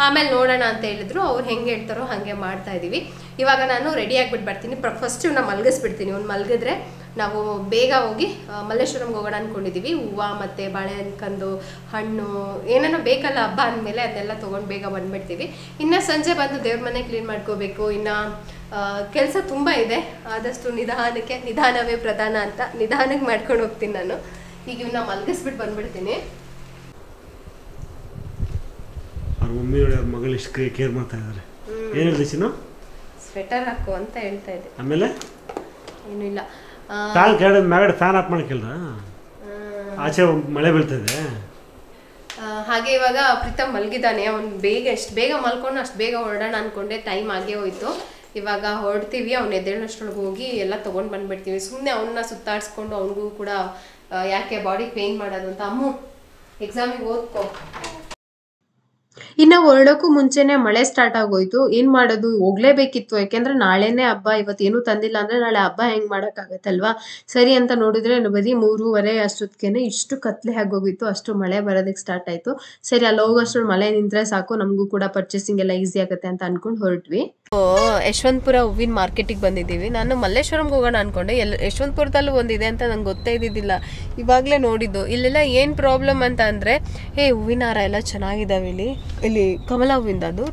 ಆಮೇಲೆ ನೋಡೋಣ ಅಂತ ಹೇಳಿದ್ರು. ಅವ್ರು ಹೆಂಗೆ ಹೇಳ್ತಾರೋ ಹಾಗೆ ಮಾಡ್ತಾ ಇದೀವಿ. ಇವಾಗ ನಾನು ರೆಡಿ ಆಗಿಬಿಟ್ಟು ಬರ್ತೀನಿ. ಫಸ್ಟ್ ಇವ್ನ ಮಲಗಿಸ್ಬಿಡ್ತೀನಿ. ಅವ್ನು ಮಲಗಿದ್ರೆ ನಾವು ಬೇಗ ಹೋಗಿ ಮಲ್ಲೇಶ್ವರಂಗೆ ಹೋಗೋಣ ಅಂದ್ಕೊಂಡಿದ್ದೀವಿ. ಹೂವು ಮತ್ತು ಬಾಳೆಹಣ್ಣು ಕಂದು ಹಣ್ಣು ಏನೇನೋ ಬೇಕಲ್ಲ ಹಬ್ಬ ಅಂದಮೇಲೆ ಅದನ್ನೆಲ್ಲ ತೊಗೊಂಡು ಬೇಗ ಬಂದುಬಿಡ್ತೀವಿ. ಇನ್ನು ಸಂಜೆ ಬಂದು ದೇವ್ರ ಮನೆ ಕ್ಲೀನ್ ಮಾಡ್ಕೋಬೇಕು. ಇನ್ನು ಕೆಲಸ ತುಂಬ ಇದೆ. ಆದಷ್ಟು ನಿಧಾನವೇ ಪ್ರಧಾನ ಅಂತ ನಿಧಾನಕ್ಕೆ ಮಾಡ್ಕೊಂಡು ಹೋಗ್ತೀನಿ ನಾನು. ಈಗ ಇವನ್ನ ಮಲಗಿಸ್ಬಿಟ್ಟು ಬಂದ್ಬಿಡ್ತೀನಿ. ಅವ್ರ ಮಮ್ಮಿ ನೋಡಿ ಅವ್ರ ಮಗಳು ಇಷ್ಟು ಕೇರ್ ಮಾಡ್ತಾ ಇದ್ದಾರೆ. ಏನು ಹೇಳಿದೆ ಚಿನ್ನು? ಸ್ವೆಟರ್ ಹಾಕು ಅಂತ ಹೇಳ್ತಾ ಇದ್ದೆ. ಆಮೇಲೆ ಏನೂ ಇಲ್ಲ. ಫ್ಯಾನ್ ಕೆಳಗಡೆ ಮ್ಯಾಗಡೆ ಫ್ಯಾನ್ ಆಫ್ ಮಾಡ್ಕಿಲ್ರ? ಆಚೆ ಮಳೆ ಬೀಳ್ತದೆ. ಹಾಗೆ ಇವಾಗ ಪ್ರೀತಮ್ ಮಲಗಿದ್ದಾನೆ. ಅವ್ನು ಎಷ್ಟು ಬೇಗ ಮಲ್ಕೊಂಡು ಅಷ್ಟು ಬೇಗ ಹೊರಡೋಣ ಅಂದ್ಕೊಂಡೆ. ಟೈಮ್ ಆಗೇ ಹೋಯ್ತು. ಇವಾಗ ಹೊರಡ್ತೀವಿ. ಅವ್ನು ಎದ್ದೇಳೋಷ್ಟ್ರೊಳಗೆ ಹೋಗಿ ಎಲ್ಲ ತೊಗೊಂಡು ಬಂದುಬಿಡ್ತೀವಿ. ಸುಮ್ಮನೆ ಅವನ್ನ ಸುತ್ತಾಡಿಸ್ಕೊಂಡು ಅವನಿಗೂ ಕೂಡ ಯಾಕೆ ಬಾಡಿ ಪೇನ್ ಮಾಡೋದು ಅಂತ. ಅಮ್ಮು ಎಕ್ಸಾಮಿಗೆ ಓದ್ಕೋ. ಇನ್ನು ಹೊರಡೋಕ್ಕೂ ಮುಂಚೆನೆ ಮಳೆ ಸ್ಟಾರ್ಟ್ ಆಗೋಯ್ತು. ಏನ್ ಮಾಡೋದು, ಹೋಗ್ಲೇಬೇಕಿತ್ತು. ಯಾಕೆಂದ್ರೆ ನಾಳೆನೇ ಹಬ್ಬ. ಇವತ್ತೇನು ತಂದಿಲ್ಲ ಅಂದ್ರೆ ನಾಳೆ ಹಬ್ಬ ಹೆಂಗ್ ಮಾಡಕ್ಕಾಗತ್ತಲ್ವಾ. ಸರಿ ಅಂತ ನೋಡಿದ್ರೆ ಬರೀ 3:30 ಅಷ್ಟೊತ್ತಿಗೆನೆ ಇಷ್ಟು ಕತ್ಲೆ ಆಗೋಗಿತ್ತು. ಅಷ್ಟು ಮಳೆ ಬರೋದಕ್ಕೆ ಸ್ಟಾರ್ಟ್ ಆಯ್ತು. ಸರಿ ಅಲ್ಲಿ ಹೋಗೋಷ್ಟು ಮಳೆ ನಿಂತ್ರೆ ಸಾಕು, ನಮಗೂ ಕೂಡ ಪರ್ಚೇಸಿಂಗ್ ಎಲ್ಲ ಈಸಿ ಆಗುತ್ತೆ ಅಂತ ಅನ್ಕೊಂಡು ಹೊರಟ್ವಿ. ಯಶವಂತಪುರ ಹೂವಿನ ಮಾರ್ಕೆಟಿಗೆ ಬಂದಿದ್ದೀವಿ. ನಾನು ಮಲ್ಲೇಶ್ವರಂಗೆ ಹೋಗೋಣ ಅನ್ಕೊಂಡೆ. ಯಶವಂತಪುರದಲ್ಲೂ ಒಂದಿದೆ ಅಂತ ನಂಗೆ ಗೊತ್ತೇ ಇದ್ದಿದ್ದಿಲ್ಲ. ಇವಾಗಲೇ ನೋಡಿದ್ದು. ಇಲ್ಲೆಲ್ಲ ಏನು ಪ್ರಾಬ್ಲಮ್ ಅಂತ ಅಂದರೆ, ಹೂವಿನ ಹಾರ ಎಲ್ಲ ಚೆನ್ನಾಗಿದ್ದಾವೆ ಇಲ್ಲಿ ಕಮಲ ಹೂವಿಂದ ಅದು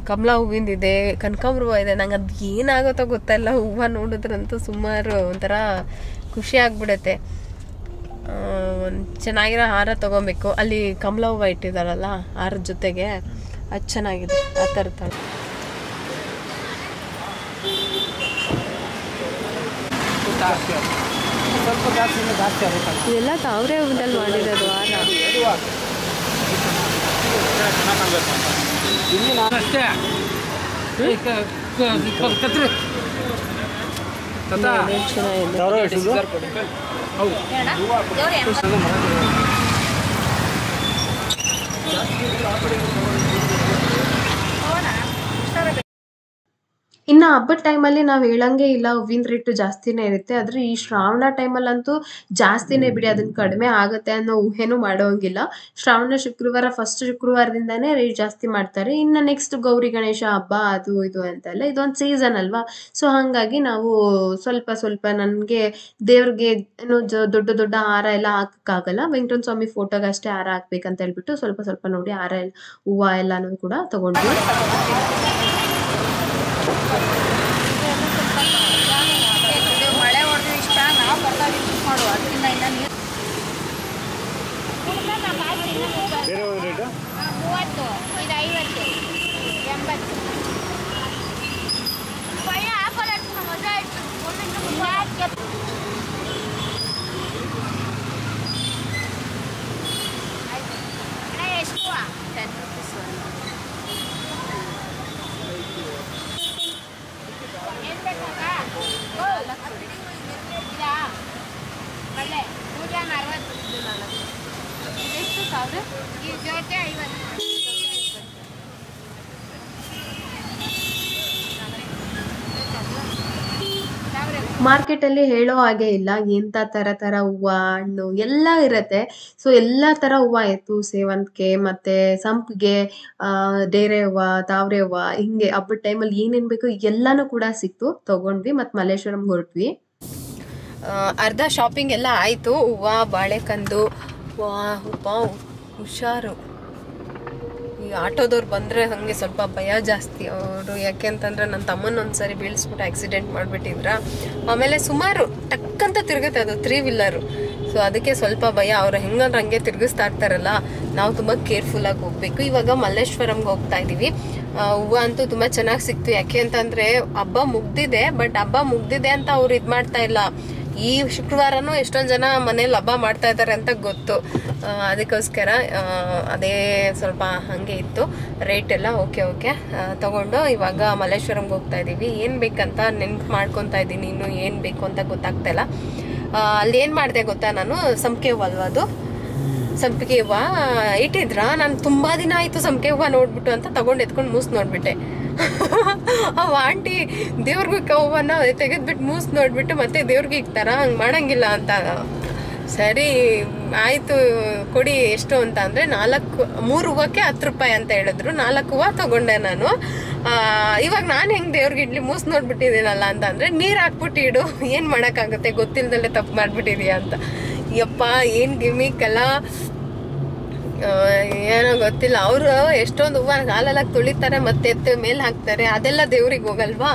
ಕಮಲ ಹೂವಿಂದಿದೆ, ಕನಕಾಂಬರ ಹೂವು ಇದೆ. ನಂಗೆ ಅದು ಏನಾಗುತ್ತೋ ಗೊತ್ತಲ್ಲ. ಹೂವು ನೋಡಿದ್ರಂತೂ ಸುಮಾರು ಒಂಥರ ಖುಷಿ ಆಗ್ಬಿಡುತ್ತೆ. ಒಂದು ಚೆನ್ನಾಗಿರೋ ಹಾರ ತೊಗೊಬೇಕು. ಅಲ್ಲಿ ಕಮಲ ಹೂವು ಇಟ್ಟಿದ್ದಾರಲ್ಲ ಹಾರದ ಜೊತೆಗೆ, ಅದು ಚೆನ್ನಾಗಿದೆ. ಆ ಥರ ಇದೆಲ್ಲ ತಾವರೆ ಹೂವಿನಲ್ಲಿ ಮಾಡಿರೋದು ಹಾರ. ಇನ್ನು ಹಬ್ಬದ ಟೈಮಲ್ಲಿ ನಾವು ಹೇಳಂಗೆ ಇಲ್ಲ, ಹೂವಿನ ರೇಟು ಜಾಸ್ತಿನೇ ಇರುತ್ತೆ. ಆದರೆ ಈ ಶ್ರಾವಣ ಟೈಮಲ್ಲಂತೂ ಜಾಸ್ತಿನೇ ಬಿಡಿ, ಅದನ್ನ ಕಡಿಮೆ ಆಗುತ್ತೆ ಅನ್ನೋ ಊಹೆನೂ ಮಾಡೋಂಗಿಲ್ಲ. ಶ್ರಾವಣ ಶುಕ್ರವಾರ ಫಸ್ಟ್ ಶುಕ್ರವಾರದಿಂದಾನೇ ರೇಟ್ ಜಾಸ್ತಿ ಮಾಡ್ತಾರೆ. ಇನ್ನು ನೆಕ್ಸ್ಟ್ ಗೌರಿ ಗಣೇಶ ಹಬ್ಬ ಅದು ಇದು ಅಂತೆಲ್ಲ ಇದೊಂದು ಸೀಸನ್ ಅಲ್ವಾ. ಸೊ ಹಾಗಾಗಿ ನಾವು ಸ್ವಲ್ಪ ನನಗೆ ದೇವ್ರಿಗೆ ಏನು ದೊಡ್ಡ ದೊಡ್ಡ ಹಾರ ಎಲ್ಲ ಹಾಕಕ್ಕಾಗಲ್ಲ. ವೆಂಕಟೇಶ್ವರ ಸ್ವಾಮಿ ಫೋಟೋಗೆ ಅಷ್ಟೇ ಹಾರ ಹಾಕ್ಬೇಕಂತ ಹೇಳ್ಬಿಟ್ಟು ಸ್ವಲ್ಪ ನೋಡಿ ಹಾರ ಹೂವು ಎಲ್ಲನೂ ಕೂಡ ತಗೊಂಡ್ವಿ. ಮಳೆ ಹೊಡೆದು ಇಷ್ಟ ನಾವು ಬರ್ತಾವೆ ಮಾಡು. ಅದರಿಂದ ಇಲ್ಲ ನೀರು 30, ಇದು 50, 80 ಒಳ್ಳೆ ಆಫರ್ ಆಯ್ತು. ಮಜಾ ಆಯ್ತು. ಎಷ್ಟು 10 rupees. ಏನು ಬೇಕಾಗ ಇದಾ ಒಳ್ಳೆ 140 ಇದೆಷ್ಟು ಸಾವಿರ? ಈ ಜೊತೆ 50. ಮಾರ್ಕೆಟಲ್ಲಿ ಹೇಳೋ ಹಾಗೆ ಇಲ್ಲ, ಎಂಥ ಥರ ಹೂವು ಹಣ್ಣು ಎಲ್ಲ ಇರುತ್ತೆ. ಸೊ ಎಲ್ಲ ಥರ ಹೂವು ಇತ್ತು. ಸೇವಂತಿಗೆ ಮತ್ತು ಸಂಪಿಗೆ, ಡೇರೆ ಹೂವು, ತಾವರೆ ಹೂವು, ಹಿಂಗೆ ಹಬ್ಬದ ಟೈಮಲ್ಲಿ ಏನೇನು ಬೇಕು ಎಲ್ಲನೂ ಕೂಡ ಸಿಕ್ತು. ತೊಗೊಂಡ್ವಿ ಮತ್ತು ಮಲ್ಲೇಶ್ವರಂಗೆ ಹೊರಟ್ವಿ. ಅರ್ಧ ಶಾಪಿಂಗ್ ಎಲ್ಲ ಆಯಿತು. ಹೂವು ಬಾಳೆಕಂದು ಹುಷಾರು. ಈ ಆಟೋದವ್ರು ಬಂದರೆ ಹಾಗೆ ಸ್ವಲ್ಪ ಭಯ ಜಾಸ್ತಿ ಅವರು. ಯಾಕೆ ಅಂತಂದರೆ ನನ್ನ ತಮ್ಮನ ಒಂದ್ಸರಿ ಬೀಳಿಸ್ಬಿಟ್ಟು ಆಕ್ಸಿಡೆಂಟ್ ಮಾಡಿಬಿಟ್ಟಿದ್ರ. ಆಮೇಲೆ ಸುಮಾರು ಟಕ್ಕಂತ ತಿರುಗುತ್ತೆ ಅದು 3 ವೀಲರು. ಸೊ ಅದಕ್ಕೆ ಸ್ವಲ್ಪ ಭಯ. ಅವ್ರು ಹೆಂಗಂದ್ರೆ ಹಂಗೆ ತಿರುಗಿಸ್ತಾ ಇರ್ತಾರಲ್ಲ, ನಾವು ತುಂಬ ಕೇರ್ಫುಲ್ಲಾಗಿ ಹೋಗಬೇಕು. ಇವಾಗ ಮಲ್ಲೇಶ್ವರಂಗೆ ಹೋಗ್ತಾ ಇದ್ದೀವಿ. ಹೂವು ಅಂತೂ ತುಂಬ ಚೆನ್ನಾಗಿ ಸಿಕ್ತು. ಯಾಕೆ ಅಂತಂದರೆ ಹಬ್ಬ ಮುಗ್ದಿದೆ. ಬಟ್ ಹಬ್ಬ ಮುಗ್ದಿದೆ ಅಂತ ಅವ್ರು ಇದು ಮಾಡ್ತಾ ಇಲ್ಲ. ಈ ಶುಕ್ರವಾರನೂ ಎಷ್ಟೊಂದು ಜನ ಮನೇಲಿ ಹಬ್ಬ ಮಾಡ್ತಾ ಇದ್ದಾರೆ ಅಂತ ಗೊತ್ತು. ಅದಕ್ಕೋಸ್ಕರ ಅದೇ ಸ್ವಲ್ಪ ಹಾಗೆ ಇತ್ತು. ರೇಟ್ ಎಲ್ಲ ಓಕೆ ತಗೊಂಡು ಇವಾಗ ಮಲ್ಲೇಶ್ವರಂಗೆ ಹೋಗ್ತಾ ಇದ್ದೀವಿ. ಏನು ಬೇಕಂತ ನೆನ್ಪು ಮಾಡ್ಕೊತಾ ಇದ್ದೀನಿ. ಇನ್ನು ಏನು ಬೇಕು ಅಂತ ಗೊತ್ತಾಗ್ತಾ ಇಲ್ಲ. ಅಲ್ಲಿ ಏನು ಮಾಡಿದೆ ಗೊತ್ತಾ, ನಾನು ಸಂಪಿಗೆ ಹೂವು ಅಲ್ವಾ ಅದು, ಸಂಪಿಗೆ ಹೂವು ಇಟ್ಟಿದ್ರ. ನಾನು ತುಂಬ ದಿನ ಆಯಿತು ಸಂಪಿಗೆ ಹೂವು ನೋಡ್ಬಿಟ್ಟು ಅಂತ ತಗೊಂಡು ಎತ್ಕೊಂಡು ಮೂಸ್ ನೋಡ್ಬಿಟ್ಟೆ. ಅವ ಆಂಟಿ ದೇವ್ರಿಗೆ ಹೂವನ್ನ ತೆಗೆದ್ಬಿಟ್ಟು ಮೂಸ್ ನೋಡ್ಬಿಟ್ಟು ಮತ್ತೆ ದೇವ್ರಿಗೆ ಇಕ್ತಾರ, ಹಂಗೆ ಮಾಡಂಗಿಲ್ಲ ಅಂತ. ಸರಿ ಆಯಿತು ಕೊಡಿ ಎಷ್ಟು ಅಂತ ಅಂದರೆ 3 ಹೂವಕ್ಕೆ 10 ರೂಪಾಯಿ ಅಂತ ಹೇಳಿದ್ರು. 4 ಹೂವು ತಗೊಂಡೆ ನಾನು. ಇವಾಗ ನಾನು ಹೆಂಗೆ ದೇವ್ರಿಗೆ ಇಡ್ಲಿ ಮೂಸ್ ನೋಡ್ಬಿಟ್ಟಿದ್ದೀನಲ್ಲ ಅಂತ ಅಂದರೆ ನೀರು ಹಾಕ್ಬಿಟ್ಟು ಇಡು, ಏನು ಮಾಡೋಕ್ಕಾಗುತ್ತೆ, ಗೊತ್ತಿಲ್ಲದಲ್ಲೇ ತಪ್ಪು ಮಾಡಿಬಿಟ್ಟಿದೀಯಾ ಅಂತ. ಯಪ್ಪ ಏನು ಗಿಮಿಕ್ಕಲ್ಲ, ಏನೋ ಗೊತ್ತಿಲ್ಲ. ಅವರು ಎಷ್ಟೊಂದು ಹೂವು ಹಾಲೆಲ್ಲ ತುಳಿತಾರೆ ಮತ್ತೆ ಎತ್ತು ಮೇಲೆ ಹಾಕ್ತಾರೆ, ಅದೆಲ್ಲ ದೇವ್ರಿಗೆ ಹೋಗಲ್ವಾ.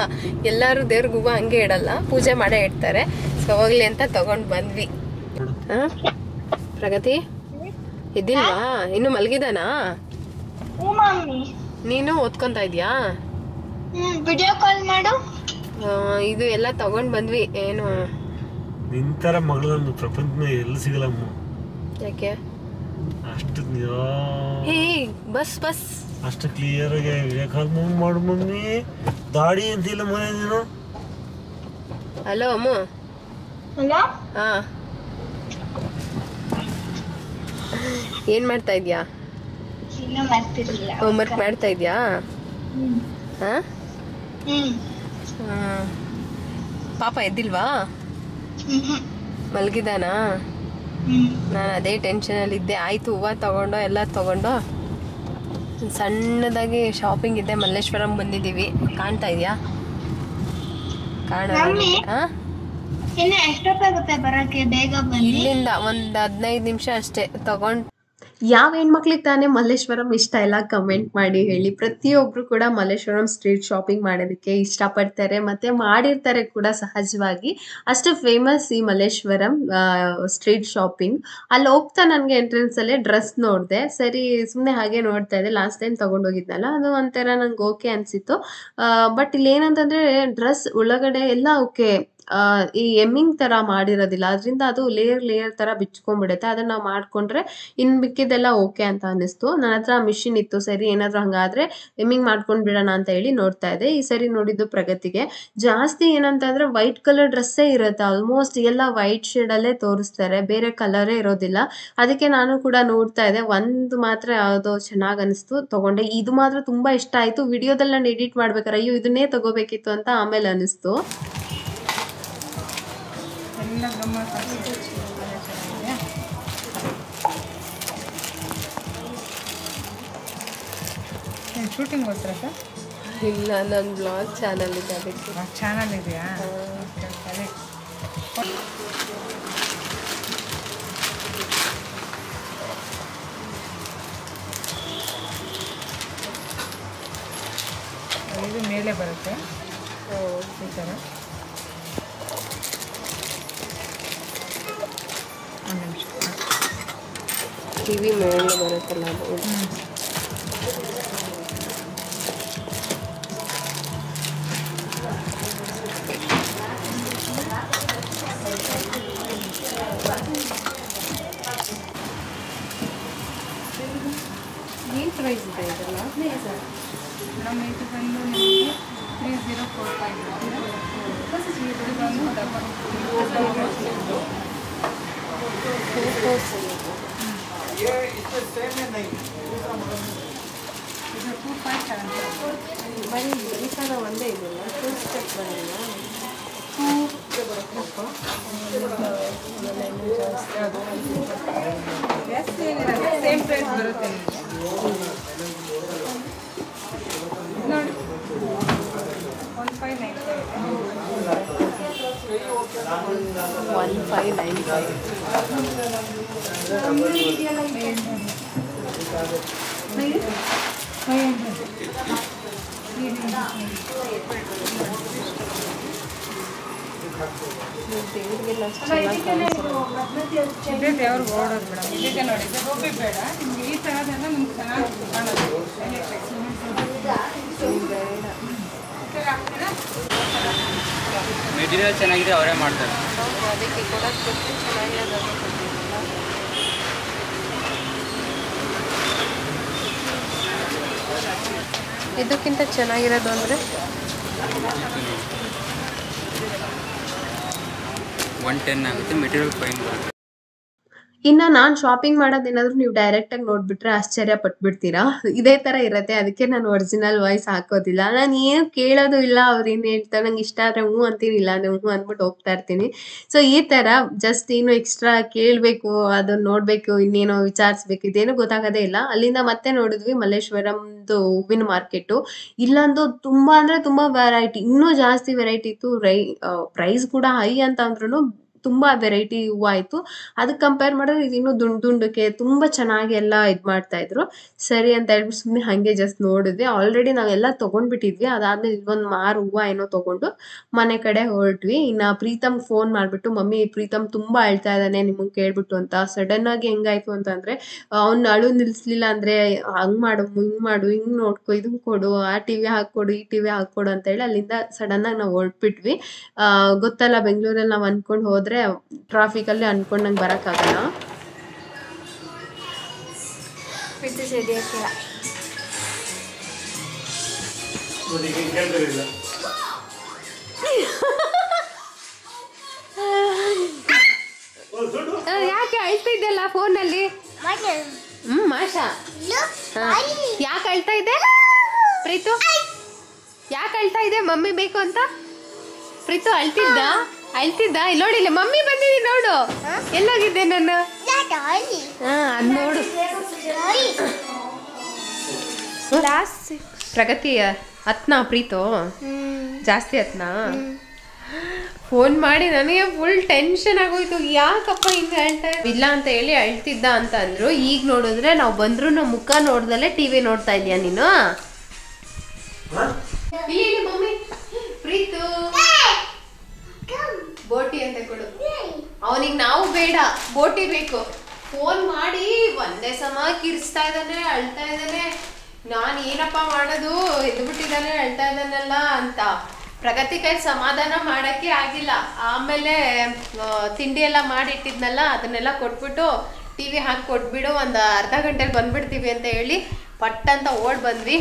ಎಲ್ಲರೂ ದೇವ್ರಿಗೆ ಹೂವು ಹಂಗೆ ಇಡಲ್ಲ, ಪೂಜೆ ಮಾಡೇ ಇಡ್ತಾರೆ. ಸೊ ಹೋಗ್ಲಿ ಅಂತ ತಗೊಂಡು ಬಂದ್ವಿ. ಪ್ರಗತಿ ಇದ್ದಿಲ್ವಾ, ಇನ್ನು ಮಲಗಿದಾನಾ? ನೀನು ಓದ್ಕೊಂತ ಇದ್ಯಾ? ವಿಡಿಯೋ ಕಾಲ್ ಮಾಡು. ಇದು ಎಲ್ಲ ತಗೊಂಡ್ ಬಂದ್ವಿ. ಏನು ನಿಂತರ ಮಗಳನ್ನ ಪ್ರಪಂಚ ಎಲ್ಲಿ ಸಿಗಲ್ಲಮ್ಮ. ಯಾಕೆ ಅಷ್ಟು ಹೇ ಬಸ್ ಬಸ್ ಅಷ್ಟು ಕ್ಲಿಯರ್ ಆಗಿ ಮೂವ್ ಮಾಡು ಮಮ್ಮಿ. ದಾಡಿ ಅಂತಿಲ್ಲ ಮನೆ ನೀನು. ಹಲೋ ಅಮ್ಮ. ಹಲೋ. ಹಾ ಏನ್ ಮಾಡ್ತಾ ಇದ್ಯಾ? ಇನ್ನೂ ಮಾಡ್ತಿರ್ಲಿಲ್ಲ. ಹೋಮ್ವರ್ಕ್ ಮಾಡ್ತಾ ಇದ್ಯಾ? ಹಾ ಪಾಪ ಎದ್ದಿಲ್ವಾ? ಮಲಗಿದಾನಾ? ನಾನು ಅದೇ ಟೆನ್ಷನಲ್ಲಿ ಇದ್ದೆ. ಆಯ್ತು ಹೂವು ತಗೊಂಡು ಎಲ್ಲ ತಗೊಂಡು ಸಣ್ಣದಾಗಿ ಶಾಪಿಂಗ್ ಇದೆ, ಮಲ್ಲೇಶ್ವರಂ ಬಂದಿದ್ದೀವಿ. ಕಾಣ್ತಾ ಇದೆಯಾ? ಇನ್ನು ಎಷ್ಟೊತ್ತಾಗುತ್ತೆ ಬರಕ್ಕೆ? ಬೇಗ ಬನ್ನಿ. ಇಲ್ಲಿಂದ ಒಂದು 15 ನಿಮಿಷ ಅಷ್ಟೇ. ತಗೊಂಡು ಯಾವ ಹೆಣ್ಮಕ್ಳಿಗೆ ತಾನೇ ಮಲ್ಲೇಶ್ವರಂ ಇಷ್ಟ ಇಲ್ಲ ಕಮೆಂಟ್ ಮಾಡಿ ಹೇಳಿ. ಪ್ರತಿಯೊಬ್ರು ಕೂಡ ಮಲ್ಲೇಶ್ವರಂ ಸ್ಟ್ರೀಟ್ ಶಾಪಿಂಗ್ ಮಾಡೋದಕ್ಕೆ ಇಷ್ಟಪಡ್ತಾರೆ ಮತ್ತೆ ಮಾಡಿರ್ತಾರೆ ಕೂಡ ಸಹಜವಾಗಿ. ಅಷ್ಟು ಫೇಮಸ್ ಈ ಮಲ್ಲೇಶ್ವರಂ ಸ್ಟ್ರೀಟ್ ಶಾಪಿಂಗ್. ಅಲ್ಲಿ ಹೋಗ್ತಾ ನನಗೆ ಎಂಟ್ರೆನ್ಸಲ್ಲೇ ಡ್ರೆಸ್ ನೋಡಿದೆ. ಸರಿ ಸುಮ್ಮನೆ ಹಾಗೆ ನೋಡ್ತಾ ಇದ್ದೆ. ಲಾಸ್ಟ್ ಟೈಮ್ ತೊಗೊಂಡೋಗಿದ್ನಲ್ಲ, ಅದು ಒಂಥರ ನಂಗೆ ಓಕೆ ಅನಿಸಿತ್ತು. ಬಟ್ ಇಲ್ಲಿ ಏನಂತಂದರೆ ಡ್ರೆಸ್ ಒಳಗಡೆ ಎಲ್ಲ ಓಕೆ, ಈ ಎಮ್ಮಿಂಗ್ ಥರ ಮಾಡಿರೋದಿಲ್ಲ, ಅದರಿಂದ ಅದು ಲೇಯರ್ ಥರ ಬಿಚ್ಕೊಂಡ್ಬಿಡುತ್ತೆ. ಅದನ್ನು ನಾವು ಮಾಡಿಕೊಂಡ್ರೆ ಇನ್ನು ಮಿಕ್ಕಿದೆಲ್ಲ ಓಕೆ ಅಂತ ಅನ್ನಿಸ್ತು. ನನ್ನ ಹತ್ರ ಮಿಷಿನ್ ಇತ್ತು. ಸರಿ ಏನಾದರೂ ಹಂಗಾದರೆ ಎಮ್ಮಿಂಗ್ ಮಾಡ್ಕೊಂಡು ಬಿಡೋಣ ಅಂತ ಹೇಳಿ ನೋಡ್ತಾ ಇದ್ದೆ. ಈ ಸರಿ ನೋಡಿದ್ದು ಪ್ರಗತಿಗೆ ಜಾಸ್ತಿ ಏನಂತಂದರೆ ವೈಟ್ ಕಲರ್ ಡ್ರೆಸ್ಸೇ ಇರುತ್ತೆ. ಆಲ್ಮೋಸ್ಟ್ ಎಲ್ಲ ವೈಟ್ ಶೇಡಲ್ಲೇ ತೋರಿಸ್ತಾರೆ, ಬೇರೆ ಕಲರೇ ಇರೋದಿಲ್ಲ. ಅದಕ್ಕೆ ನಾನು ಕೂಡ ನೋಡ್ತಾ ಇದ್ದೆ. ಒಂದು ಮಾತ್ರ ಯಾವುದೋ ಚೆನ್ನಾಗಿ ಅನಿಸ್ತು, ತೊಗೊಂಡೆ. ಇದು ಮಾತ್ರ ತುಂಬ ಇಷ್ಟ ಆಯಿತು. ವಿಡಿಯೋದಲ್ಲಿ ನಾನು ಎಡಿಟ್ ಮಾಡ್ಬೇಕಾರೆ ಅಯ್ಯೋ ಇದನ್ನೇ ತೊಗೋಬೇಕಿತ್ತು ಅಂತ ಆಮೇಲೆ ಅನ್ನಿಸ್ತು. ಶೂಟಿಂಗ್ ಹೋಗ್ತೀರಾ ಸರ್? ಇಲ್ಲ, ನನ್ನ ಬ್ಲಾಗ್ ಚಾನಲ್ ಇದೆ, ಅದಕ್ಕೆ. ಚಾನಲ್ ಇದೆಯಾ? ಇದು ಮೇಲೆ ಬರುತ್ತೆ ಈ ಥರ. ಒಂದು ನಿಮಿಷ. ಟಿವಿ ಮೇಲೆ ಬರುತ್ತಲ್ಲ ಅದು. ಏನು ಪ್ರೈಸ್ ಇದೆ ಇದೆಲ್ಲ? ನಮ್ಮ ಇದು ಬಂದು ನಿಮಗೆ 3045 ಇದು ಬಂದು ಡಬಲ್ ಇದು 257 ಬರೀ ಈ ಥರ ಒಂದೇ ಇದೆಲ್ಲ, 2 ಸ್ಟೆಪ್ ಬರಲ್ಲ. ಜಾಸ್ತಿ ಏನಿರಲ್ಲ, ಸೇಮ್ ಪ್ರೈಸ್ ಬರುತ್ತೆ ನಿಮಗೆ. ನೋಡಿ 1595. ದೇವ್ರಿಗೆಲ್ಲ ಇದೇ ದೇವ್ರಿಗೆ ಓಡೋದು ಮೇಡಮ್. ಇದಕ್ಕೆ ನೋಡಿ, ಇದು ರುಬ್ಬಿ ಬೇಡ ನಿಮ್ಗೆ. ಈ ಥರದೆಲ್ಲ ನಿಮ್ಗೆ ಚೆನ್ನಾಗಿ ಕಾಣೋದು. ಮೆಟೀರಿಯಲ್ ಚೆನ್ನಾಗಿದೆ, ಅವರೇ ಮಾಡ್ತಾರೆ. ಅದಕ್ಕೆ ಕೊಡೋದು ಕೊಟ್ಟು ಚೆನ್ನಾಗಿರೋದು ಕೊಟ್ಟಿರಲಿಲ್ಲ. ಇದಕ್ಕಿಂತ ಚೆನ್ನಾಗಿರೋದು ಅಂದರೆ 110 ಆಗುತ್ತೆ. ಮೆಟೀರಿಯಲ್ ಫೈನ್ ಬರುತ್ತೆ. ಇನ್ನು ನಾನು ಶಾಪಿಂಗ್ ಮಾಡೋದೇನಾದರೂ ನೀವು ಡೈರೆಕ್ಟಾಗಿ ನೋಡಿಬಿಟ್ರೆ ಆಶ್ಚರ್ಯ ಪಟ್ಬಿಡ್ತೀರಾ. ಇದೇ ಥರ ಇರುತ್ತೆ. ಅದಕ್ಕೆ ನಾನು ಒರಿಜಿನಲ್ ವಾಯ್ಸ್ ಹಾಕೋದಿಲ್ಲ. ನಾನು ಏನು ಕೇಳೋದು ಇಲ್ಲ. ಅವ್ರು ಏನು ಹೇಳ್ತಾರೆ ನಂಗೆ ಇಷ್ಟ ಆದರೆ ಹ್ಞೂ ಅಂತೀನಿ, ಇಲ್ಲ ಅಂದರೆ ಹ್ಞೂ ಅಂದ್ಬಿಟ್ಟು ಹೋಗ್ತಾ ಇರ್ತೀನಿ. ಸೊ ಈ ಥರ ಜಸ್ಟ್ ಏನು ಎಕ್ಸ್ಟ್ರಾ ಕೇಳಬೇಕು, ಅದನ್ನು ನೋಡಬೇಕು, ಇನ್ನೇನೋ ವಿಚಾರಿಸ್ಬೇಕು, ಇದೇನು ಗೊತ್ತಾಗೋದೇ ಇಲ್ಲ. ಅಲ್ಲಿಂದ ಮತ್ತೆ ನೋಡಿದ್ವಿ ಮಲ್ಲೇಶ್ವರಂದು ಹೂವಿನ ಮಾರ್ಕೆಟು. ಇಲ್ಲಂತೂ ತುಂಬ ಅಂದರೆ ತುಂಬ ವೆರೈಟಿ, ಇನ್ನೂ ಜಾಸ್ತಿ ವೆರೈಟಿ ಇತ್ತು. ಪ್ರೈಸ್ ಕೂಡ ಹೈ ಅಂತ ಅಂದ್ರೂ ತುಂಬ ವೆರೈಟಿ ಹೂವು ಆಯಿತು. ಅದಕ್ಕೆ ಕಂಪೇರ್ ಮಾಡಿದ್ರೆ ಇದು ಇನ್ನೂ ದುಂಡಕ್ಕೆ ತುಂಬ ಚೆನ್ನಾಗಿ ಎಲ್ಲ ಇದು ಮಾಡ್ತಾಯಿದ್ರು. ಸರಿ ಅಂತ ಹೇಳ್ಬಿಟ್ಟು ಸುಮ್ಮನೆ ಹಾಗೆ ಜಸ್ಟ್ ನೋಡಿದ್ವಿ. ಆಲ್ರೆಡಿ ನಾವೆಲ್ಲ ತೊಗೊಂಡ್ಬಿಟ್ಟಿದ್ವಿ. ಅದಾದಮೇಲೆ ಇಲ್ಲೊಂದು ಮಾರು ಹೂವು ಏನೋ ತೊಗೊಂಡು ಮನೆ ಕಡೆ ಹೊರಟ್ವಿ. ಇನ್ನು ಪ್ರೀತಮ್ಗೆ ಫೋನ್ ಮಾಡಿಬಿಟ್ಟು ಮಮ್ಮಿ ಪ್ರೀತಮ್ ತುಂಬ ಅಳ್ತಾ ಇದ್ದಾನೆ ನಿಮಗೆ ಕೇಳ್ಬಿಟ್ಟು ಅಂತ. ಸಡನ್ನಾಗಿ ಹೆಂಗಾಯಿತು ಅಂತಂದರೆ ಅವ್ನು ಅಳು ನಿಲ್ಲಿಸ್ಲಿಲ್ಲ ಅಂದರೆ ಹಂಗೆ ಮಾಡು ಹಿಂಗೆ ಮಾಡು, ಹಿಂಗೆ ನೋಡ್ಕೊ, ಇದನ್ನು ಕೊಡು, ಆ ಟಿ ವಿ ಹಾಕ್ಕೊಡು, ಈ ಟಿ ವಿ ಹಾಕ್ಕೊಡು ಅಂತೇಳಿ ಅಲ್ಲಿಂದ ಸಡನ್ನಾಗಿ ನಾವು ಹೊರಟ್ಬಿಟ್ವಿ. ಗೊತ್ತಲ್ಲ ಬೆಂಗಳೂರಲ್ಲಿ ನಾವು ಅಂದ್ಕೊಂಡು ಹೋದರೆ ಟ್ರಾಫಿಕಲ್ಲಿ ಅನ್ಕೊಂಡಂಗೆ ಬರೋಕ್ಕಾಗಲ್ಲ. ಪ್ರೀತಿ ಸರಿಯಾಗಿಲ್ಲ. ಯಾಕೆ ಅಳ್ತಾ ಇದ್ದಲ್ಲ ಫೋನಲ್ಲಿ? ಮಾಷಾ ಯಾಕೆ ಅಳ್ತಾ ಇದೆ ಪ್ರೀತು? ಯಾಕೆ ಅಳ್ತಾ ಇದೆ? ಮಮ್ಮಿ ಬೇಕು ಅಂತ ಪ್ರೀತು ಅಳ್ತಿದ್ದ ಇಲ್ಲಿ ನೋಡಿಲ್ಲ, ಮಮ್ಮಿ ಬಂದಿದ್ದೀನಿ ನೋಡು. ಎಲ್ಲೋಗಿದ್ದೆ ನಾನು? ಅದ್ ನೋಡು. ಪ್ರಗತಿ ಹತ್ನಾ ಪ್ರೀತು ಜಾಸ್ತಿ ಹತ್ನಾ? ಫೋನ್ ಮಾಡಿ ನನಗೆ ಫುಲ್ ಟೆನ್ಷನ್ ಆಗೋಯ್ತು. ಯಾಕಪ್ಪ ಹಿಂಗೆ ಅಳ್ತಾ ಇಲ್ಲ ಅಂತ ಹೇಳಿ ಅಳ್ತಿದ್ದ ಅಂತ ಅಂದ್ರು. ಈಗ ನೋಡಿದ್ರೆ ನಾವು ಬಂದ್ರು ನಮ್ಮ ಮುಖ ನೋಡ್ದಲ್ಲೇ ಟಿವಿ ನೋಡ್ತಾ ಇದೀಯ ನೀನು? ಮಮ್ಮಿ ಪ್ರೀತು ಬೋಟಿ ಅಂತ ಕೊಡು ಅವನಿಗೆ. ನಾವು ಬೇಡ, ಬೋಟಿ ಬೇಕು. ಫೋನ್ ಮಾಡಿ ಒಂದೇ ಸಮ ಕಿರ್ಸ್ತಾ ಇದ್ದಾನೆ, ಅಳ್ತಾ ಇದ್ದಾನೆ. ನಾನು ಏನಪ್ಪ ಮಾಡೋದು, ಎದ್ಬಿಟ್ಟಿದ್ದಾನೆ, ಅಳ್ತಾ ಇದ್ದಾನಲ್ಲ ಅಂತ. ಪ್ರಗತಿ ಕೈ ಸಮಾಧಾನ ಮಾಡೋಕ್ಕೆ ಆಗಿಲ್ಲ. ಆಮೇಲೆ ತಿಂಡಿ ಎಲ್ಲ ಮಾಡಿಟ್ಟಿದ್ನಲ್ಲ ಅದನ್ನೆಲ್ಲ ಕೊಟ್ಬಿಟ್ಟು ಟಿ ವಿ ಹಾಕಿ ಕೊಟ್ಬಿಡು, ಒಂದು ಅರ್ಧ ಗಂಟೆಲಿ ಬಂದ್ಬಿಡ್ತೀವಿ ಅಂತ ಹೇಳಿ ಪಟ್ಟಂತ ಓಡ್ ಬಂದ್ವಿ.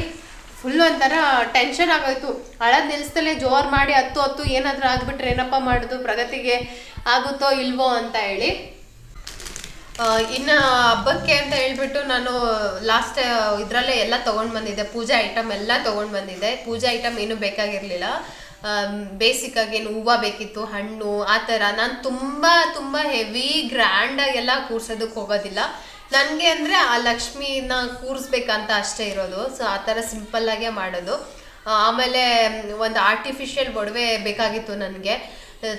ಫುಲ್ ಒಂಥರ ಟೆನ್ಷನ್ ಆಗೋಯ್ತು. ಅಳೋದು ನಿಲ್ಲಿಸ್ತಲೇ ಜೋರು ಮಾಡಿ ಹತ್ತು ಏನಾದರೂ ಆಗಿಬಿಟ್ರೆ ಏನಪ್ಪ ಮಾಡೋದು, ಪ್ರಗತಿಗೆ ಆಗುತ್ತೋ ಇಲ್ವೋ ಅಂತ ಹೇಳಿ. ಇನ್ನು ಹಬ್ಬಕ್ಕೆ ಅಂತ ಹೇಳ್ಬಿಟ್ಟು ನಾನು ಲಾಸ್ಟ್ ಇದರಲ್ಲೇ ಎಲ್ಲ ತೊಗೊಂಡು ಬಂದಿದ್ದೆ. ಪೂಜಾ ಐಟಮ್ ಎಲ್ಲ ತೊಗೊಂಡು ಬಂದಿದ್ದೆ. ಪೂಜಾ ಐಟಮ್ ಏನೂ ಬೇಕಾಗಿರಲಿಲ್ಲ. ಬೇಸಿಕ್ಕಾಗಿ ಏನು ಹೂವು ಬೇಕಿತ್ತು, ಹಣ್ಣು, ಆ ಥರ. ನಾನು ತುಂಬ ಹೆವಿ ಗ್ರ್ಯಾಂಡಾಗೆಲ್ಲ ಕೂರ್ಸೋದಕ್ಕೆ ಹೋಗೋದಿಲ್ಲ. ನನಗೆ ಅಂದರೆ ಆ ಲಕ್ಷ್ಮೀನ ಕೂರಿಸ್ಬೇಕಂತ ಅಷ್ಟೇ ಇರೋದು. ಸೊ ಆ ಥರ ಸಿಂಪಲ್ಲಾಗೇ ಮಾಡೋದು. ಆಮೇಲೆ ಒಂದು ಆರ್ಟಿಫಿಷಿಯಲ್ ಒಡವೆ ಬೇಕಾಗಿತ್ತು ನನಗೆ.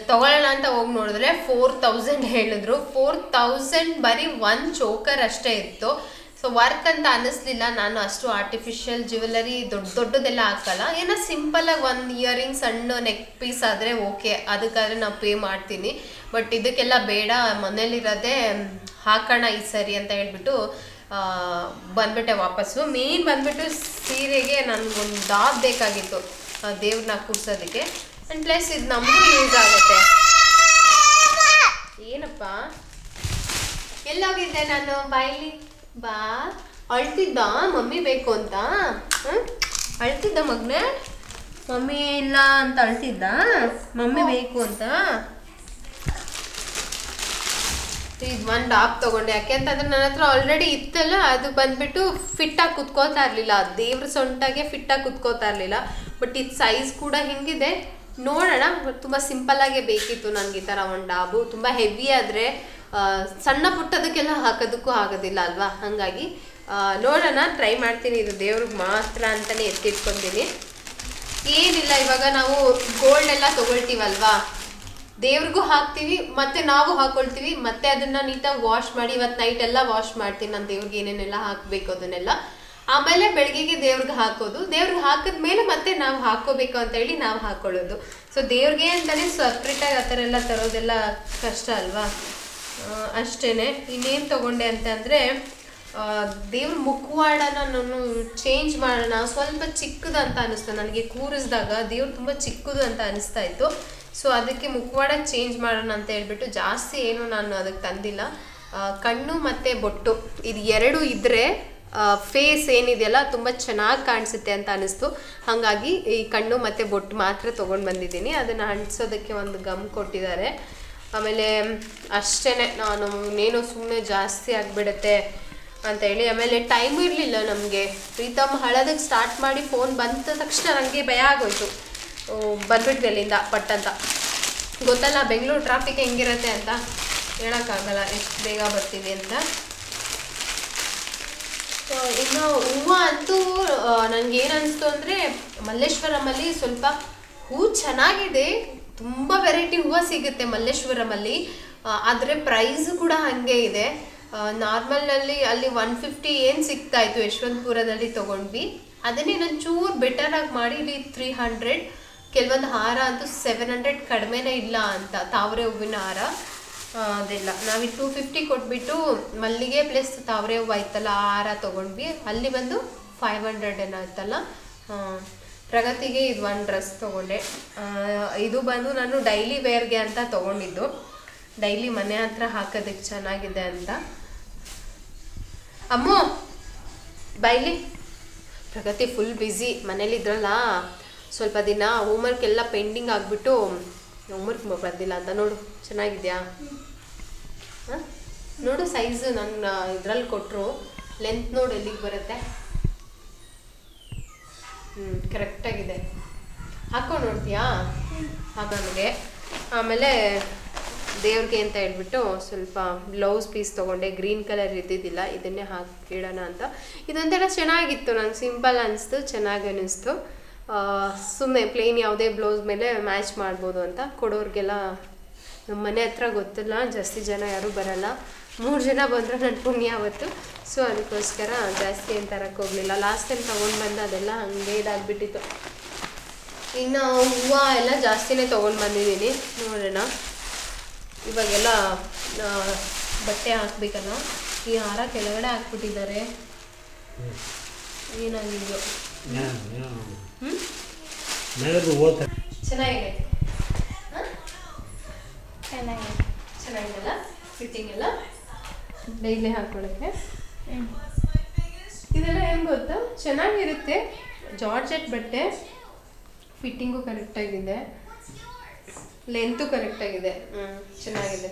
ತೊಗೊಳ್ಳೋಣ ಅಂತ ಹೋಗಿ ನೋಡಿದ್ರೆ 4000 ಹೇಳಿದ್ರು. 4000 ಬರೀ ಒಂದು ಚೋಕರ್ ಅಷ್ಟೇ ಇತ್ತು. ಸೊ ವರ್ತ್ ಅಂತ ಅನ್ನಿಸ್ಲಿಲ್ಲ. ನಾನು ಅಷ್ಟು ಆರ್ಟಿಫಿಷಿಯಲ್ ಜ್ಯುವೆಲರಿ ದೊಡ್ಡದೆಲ್ಲ ಹಾಕಲ್ಲ. ಏನೋ ಸಿಂಪಲಾಗಿ ಒಂದು ಇಯರಿಂಗ್ ಸಣ್ಣ ನೆಕ್ ಪೀಸ್ ಆದರೆ ಓಕೆ, ಅದಕ್ಕಾದರೆ ನಾವು ಪೇ ಮಾಡ್ತೀನಿ. ಬಟ್ ಇದಕ್ಕೆಲ್ಲ ಬೇಡ, ಮನೇಲಿರೋದೇ ಹಾಕೋಣ ಈ ಸರಿ ಅಂತ ಹೇಳ್ಬಿಟ್ಟು ಬಂದ್ಬಿಟ್ಟೆ ವಾಪಸ್ಸು. ಮೇನ್ ಬಂದ್ಬಿಟ್ಟು ಸೀರೆಗೆ ನನಗೊಂದು ದಾಬ್ ಬೇಕಾಗಿತ್ತು ದೇವ್ರನ್ನ ಕೂರ್ಸೋದಕ್ಕೆ. ಆ್ಯಂಡ್ ಪ್ಲಸ್ ಇದು ನಮಗೂ ಯೂಸ್ ಆಗುತ್ತೆ. ಏನಪ್ಪ ಎಲ್ಲೋಗಿದ್ದೆ ನಾನು? ಬಾಯಿಲಿ ಬಾ. ಅಳ್ತಿದ್ದ ಮಮ್ಮಿ ಬೇಕು ಅಂತ? ಅಳ್ತಿದ್ದ ಮಗನೇ? ಮಮ್ಮಿ ಇಲ್ಲ ಅಂತ ಅಳ್ತಿದ್ದ? ಮಮ್ಮಿ ಬೇಕು ಅಂತ? ಇದು ಒಂದು ಟಾಪ್ ತೊಗೊಂಡೆ. ಯಾಕೆ ಅಂತಂದರೆ ನನ್ನ ಹತ್ರ ಆಲ್ರೆಡಿ ಇತ್ತಲ್ಲ, ಅದು ಬಂದುಬಿಟ್ಟು ಫಿಟ್ಟಾಗಿ ಕುತ್ಕೋತಾ ಇರಲಿಲ್ಲ. ದೇವ್ರ ಸೊಂಟಾಗೆ ಫಿಟ್ಟಾಗಿ ಕುತ್ಕೋತಾ ಇರಲಿಲ್ಲ. ಬಟ್ ಇದು ಸೈಜ್ ಕೂಡ ಹಿಂಗಿದೆ ನೋಡೋಣ. ತುಂಬ ಸಿಂಪಲ್ಲಾಗೇ ಬೇಕಿತ್ತು ನನಗೆ ಈ ಥರ ಒಂದು ಟಾಬು. ತುಂಬ ಹೆವಿ ಆದರೆ ಸಣ್ಣ ಪುಟ್ಟದಕ್ಕೆಲ್ಲ ಹಾಕೋದಕ್ಕೂ ಆಗೋದಿಲ್ಲ ಅಲ್ವಾ. ಹಾಗಾಗಿ ನೋಡೋಣ, ಟ್ರೈ ಮಾಡ್ತೀನಿ. ಇದು ದೇವ್ರಿಗೆ ಮಾತ್ರ ಅಂತಲೇ ಎತ್ತಿಟ್ಕೊತೀನಿ. ಏನಿಲ್ಲ, ಇವಾಗ ನಾವು ಗೋಲ್ಡ್ ಎಲ್ಲ ತೊಗೊಳ್ತೀವಲ್ವಾ, ದೇವ್ರಿಗೂ ಹಾಕ್ತೀವಿ, ಮತ್ತು ನಾವು ಹಾಕ್ಕೊಳ್ತೀವಿ. ಮತ್ತು ಅದನ್ನು ನೀಟಾಗಿ ವಾಶ್ ಮಾಡಿ, ಇವತ್ತು ನೈಟ್ ಎಲ್ಲ ವಾಶ್ ಮಾಡ್ತೀನಿ ನಾನು ದೇವ್ರಿಗೆ ಏನೇನೆಲ್ಲ ಹಾಕಬೇಕು ಅದನ್ನೆಲ್ಲ. ಆಮೇಲೆ ಬೆಳಗ್ಗೆಗೆ ದೇವ್ರಿಗೆ ಹಾಕೋದು. ದೇವ್ರಿಗೆ ಹಾಕಿದ್ಮೇಲೆ ಮತ್ತೆ ನಾವು ಹಾಕ್ಕೋಬೇಕು ಅಂತೇಳಿ ನಾವು ಹಾಕ್ಕೊಳ್ಳೋದು. ಸೊ ದೇವ್ರಿಗೆ ಅಂತಲೇ ಸಪ್ರೇಟಾಗಿ ಆ ಥರ ಎಲ್ಲ ತರೋದೆಲ್ಲ ಕಷ್ಟ ಅಲ್ವಾ. ಅಷ್ಟೇ. ಇನ್ನೇನು ತೊಗೊಂಡೆ ಅಂತಂದರೆ ದೇವ್ರ ಮುಖವಾಡನ ನಾನು ಚೇಂಜ್ ಮಾಡೋಣ. ಸ್ವಲ್ಪ ಚಿಕ್ಕದು ಅಂತ ಅನ್ನಿಸ್ತು ನನಗೆ. ಕೂರಿಸಿದಾಗ ದೇವ್ರು ತುಂಬ ಚಿಕ್ಕದು ಅಂತ ಅನ್ನಿಸ್ತಾ ಇತ್ತು. ಸೊ ಅದಕ್ಕೆ ಮುಖವಾಡ ಚೇಂಜ್ ಮಾಡೋಣ ಅಂತ ಹೇಳ್ಬಿಟ್ಟು ಜಾಸ್ತಿ ಏನು ನಾನು ಅದಕ್ಕೆ ತಂದಿಲ್ಲ. ಕಣ್ಣು ಮತ್ತು ಬೊಟ್ಟು ಇದು ಎರಡೂ ಇದ್ದರೆ ಫೇಸ್ ಏನಿದೆಯಲ್ಲ ತುಂಬ ಚೆನ್ನಾಗಿ ಕಾಣಿಸುತ್ತೆ ಅಂತ ಅನ್ನಿಸ್ತು. ಹಾಗಾಗಿ ಈ ಕಣ್ಣು ಮತ್ತು ಬೊಟ್ಟು ಮಾತ್ರ ತೊಗೊಂಡು ಬಂದಿದ್ದೀನಿ. ಅದನ್ನು ಅಂಟಿಸೋದಕ್ಕೆ ಒಂದು ಗಮ್ ಕೊಟ್ಟಿದ್ದಾರೆ. ಆಮೇಲೆ ಅಷ್ಟೇ ನಾನು ಇನ್ನೇನು ಸುಮ್ಮನೆ ಜಾಸ್ತಿ ಆಗಿಬಿಡುತ್ತೆ ಅಂತ ಹೇಳಿ. ಆಮೇಲೆ ಟೈಮ್ ಇರಲಿಲ್ಲ ನಮಗೆ. ಪ್ರೀತಮ್ ಹಳದಕ್ಕೆ ಸ್ಟಾರ್ಟ್ ಮಾಡಿ ಫೋನ್ ಬಂದ ತಕ್ಷಣ ನನಗೆ ಭಯ ಆಗೋಯ್ತು. ಬಂದ್ಬಿಟ್ವಿ ಅಲ್ಲಿಂದ ಪಟ್ ಅಂತ. ಗೊತ್ತಲ್ಲ ಬೆಂಗಳೂರು ಟ್ರಾಫಿಕ್ ಹೆಂಗಿರುತ್ತೆ ಅಂತ ಹೇಳೋಕ್ಕಾಗಲ್ಲ ಎಷ್ಟು ಬೇಗ ಬರ್ತೀವಿ ಅಂತ. ಇನ್ನು ಹೂವು ಅಂತೂ ನನಗೇನು ಅನಿಸ್ತು ಅಂದರೆ ಮಲ್ಲೇಶ್ವರಮಲ್ಲಿ ಸ್ವಲ್ಪ ಹೂ ಚೆನ್ನಾಗಿದೆ, ತುಂಬ ವೆರೈಟಿ ಹೂವು ಸಿಗುತ್ತೆ ಮಲ್ಲೇಶ್ವರಮಲ್ಲಿ. ಆದರೆ ಪ್ರೈಸು ಕೂಡ ಹಾಗೆ ಇದೆ. ನಾರ್ಮಲಲ್ಲಿ ಅಲ್ಲಿ 150 ಏನು ಸಿಗ್ತಾಯಿತ್ತು, ಯಶವಂತಪುರದಲ್ಲಿ ತೊಗೊಂಡ್ವಿ. ಅದನ್ನೇ ನಾನು ಚೂರು ಬೆಟರಾಗಿ ಮಾಡಿ ಇಲ್ಲಿ 300. ಕೆಲವೊಂದು ಹಾರ ಅಂತೂ 700 ಕಡಿಮೆನೇ ಇಲ್ಲ ಅಂತ, ತಾವರೆ ಹೂವಿನ ಹಾರ ಅದೆಲ್ಲ ನಾವು 250 ಕೊಟ್ಬಿಟ್ಟು ಮಲ್ಲಿಗೆ ಪ್ಲಸ್ ತಾವರೆ ಹೂವು ಆಯ್ತಲ್ಲ ಆ ಹಾರ ತೊಗೊಂಡ್ವಿ. ಅಲ್ಲಿ ಬಂದು 500 ಏನೋ ಆಯ್ತಲ್ಲ. ಪ್ರಗತಿಗೆ ಇದು ಒಂದು ಡ್ರೆಸ್ ತೊಗೊಂಡೆ. ಇದು ಬಂದು ನಾನು ಡೈಲಿ ವೇರ್ಗೆ ಅಂತ ತೊಗೊಂಡಿದ್ದು, ಡೈಲಿ ಮನೆ ಹತ್ರ ಹಾಕೋದಕ್ಕೆ ಚೆನ್ನಾಗಿದೆ ಅಂತ. ಅಮ್ಮು ಬೈಲಿ. ಪ್ರಗತಿ ಫುಲ್ ಬ್ಯುಸಿ ಮನೇಲಿದ್ರಲ್ಲ, ಸ್ವಲ್ಪ ದಿನ ಹೋಮ್ವರ್ಕ್ ಎಲ್ಲ ಪೆಂಡಿಂಗ್ ಆಗಿಬಿಟ್ಟು ಹೋಮ್ವರ್ಕ್ ಬರ್ದಿಲ್ಲ ಅಂತ. ನೋಡು ಚೆನ್ನಾಗಿದೆಯಾ? ಹಾಂ ನೋಡು ಸೈಜು ನನ್ನ ಇದ್ರಲ್ಲಿ ಕೊಟ್ಟರು, ಲೆಂತ್ ನೋಡು ಎಲ್ಲಿಗೆ ಬರುತ್ತೆ. ಕರೆಕ್ಟಾಗಿದೆ. ಹಾಕೊಂಡು ನೋಡ್ತೀಯಾ? ಹಾಗೆ ನನಗೆ. ಆಮೇಲೆ ದೇವ್ರಿಗೆ ಅಂತ ಹೇಳ್ಬಿಟ್ಟು ಸ್ವಲ್ಪ ಬ್ಲೌಸ್ ಪೀಸ್ ತೊಗೊಂಡೆ, ಗ್ರೀನ್ ಕಲರ್ ಇದ್ದಿದ್ದಿಲ್ಲ, ಇದನ್ನೇ ಹಾಕಿಡೋಣ ಅಂತ. ಇದೊಂಥರ ಚೆನ್ನಾಗಿತ್ತು, ನಂಗೆ ಸಿಂಪಲ್ ಅನಿಸ್ತು, ಚೆನ್ನಾಗಿ ಅನ್ನಿಸ್ತು. ಸುಮ್ಮನೆ ಪ್ಲೇನ್ ಯಾವುದೇ ಬ್ಲೌಸ್ ಮೇಲೆ ಮ್ಯಾಚ್ ಮಾಡ್ಬೋದು ಅಂತ. ಕೊಡೋರಿಗೆಲ್ಲ ನಮ್ಮ ಮನೆ ಹತ್ರ ಗೊತ್ತಿಲ್ಲ, ಜಾಸ್ತಿ ಜನ ಯಾರೂ ಬರಲ್ಲ, 3 ಜನ ಬಂದರೂ ನನ್ನ ಪುಣ್ಯ ಆವತ್ತು. ಸೊ ಅದಕ್ಕೋಸ್ಕರ ಜಾಸ್ತಿ ಏನು ತರಕ್ಕೆ ಹೋಗಲಿಲ್ಲ. ಲಾಸ್ಟ್ ಟೈಮ್ ತೊಗೊಂಡು ಬಂದ ಅದೆಲ್ಲ ಹಾಗೆ ಇದಾಗ್ಬಿಟ್ಟಿತ್ತು. ಇನ್ನು ಹೂವು ಎಲ್ಲ ಜಾಸ್ತಿನೇ ತೊಗೊಂಡು ಬಂದಿದ್ದೀನಿ. ನೋಡೋಣ, ಇವಾಗೆಲ್ಲ ಬಟ್ಟೆ ಹಾಕ್ಬೇಕಲ್ಲ. ಈ ಹಾರ ಕೆಳಗಡೆ ಹಾಕ್ಬಿಟ್ಟಿದ್ದಾರೆ, ಏನಾಗಿದೆಯೋ. ಚೆನ್ನಾಗಿದೆ, ಚೆನ್ನಾಗಿದೆಲ್ಲ ಫಿಟ್ಟಿಂಗ್ ಎಲ್ಲ ಡೈಲಿ ಹಾಕೊಳ್ಳೋಕ್ಕೆ. ಇದೆಲ್ಲ ಏನು ಗೊತ್ತಾ, ಚೆನ್ನಾಗಿರುತ್ತೆ. ಜಾರ್ಜೆಟ್ ಬಟ್ಟೆ, ಫಿಟ್ಟಿಂಗು ಕರೆಕ್ಟಾಗಿದೆ, ಲೆಂತು ಕರೆಕ್ಟಾಗಿದೆ, ಚೆನ್ನಾಗಿದೆ.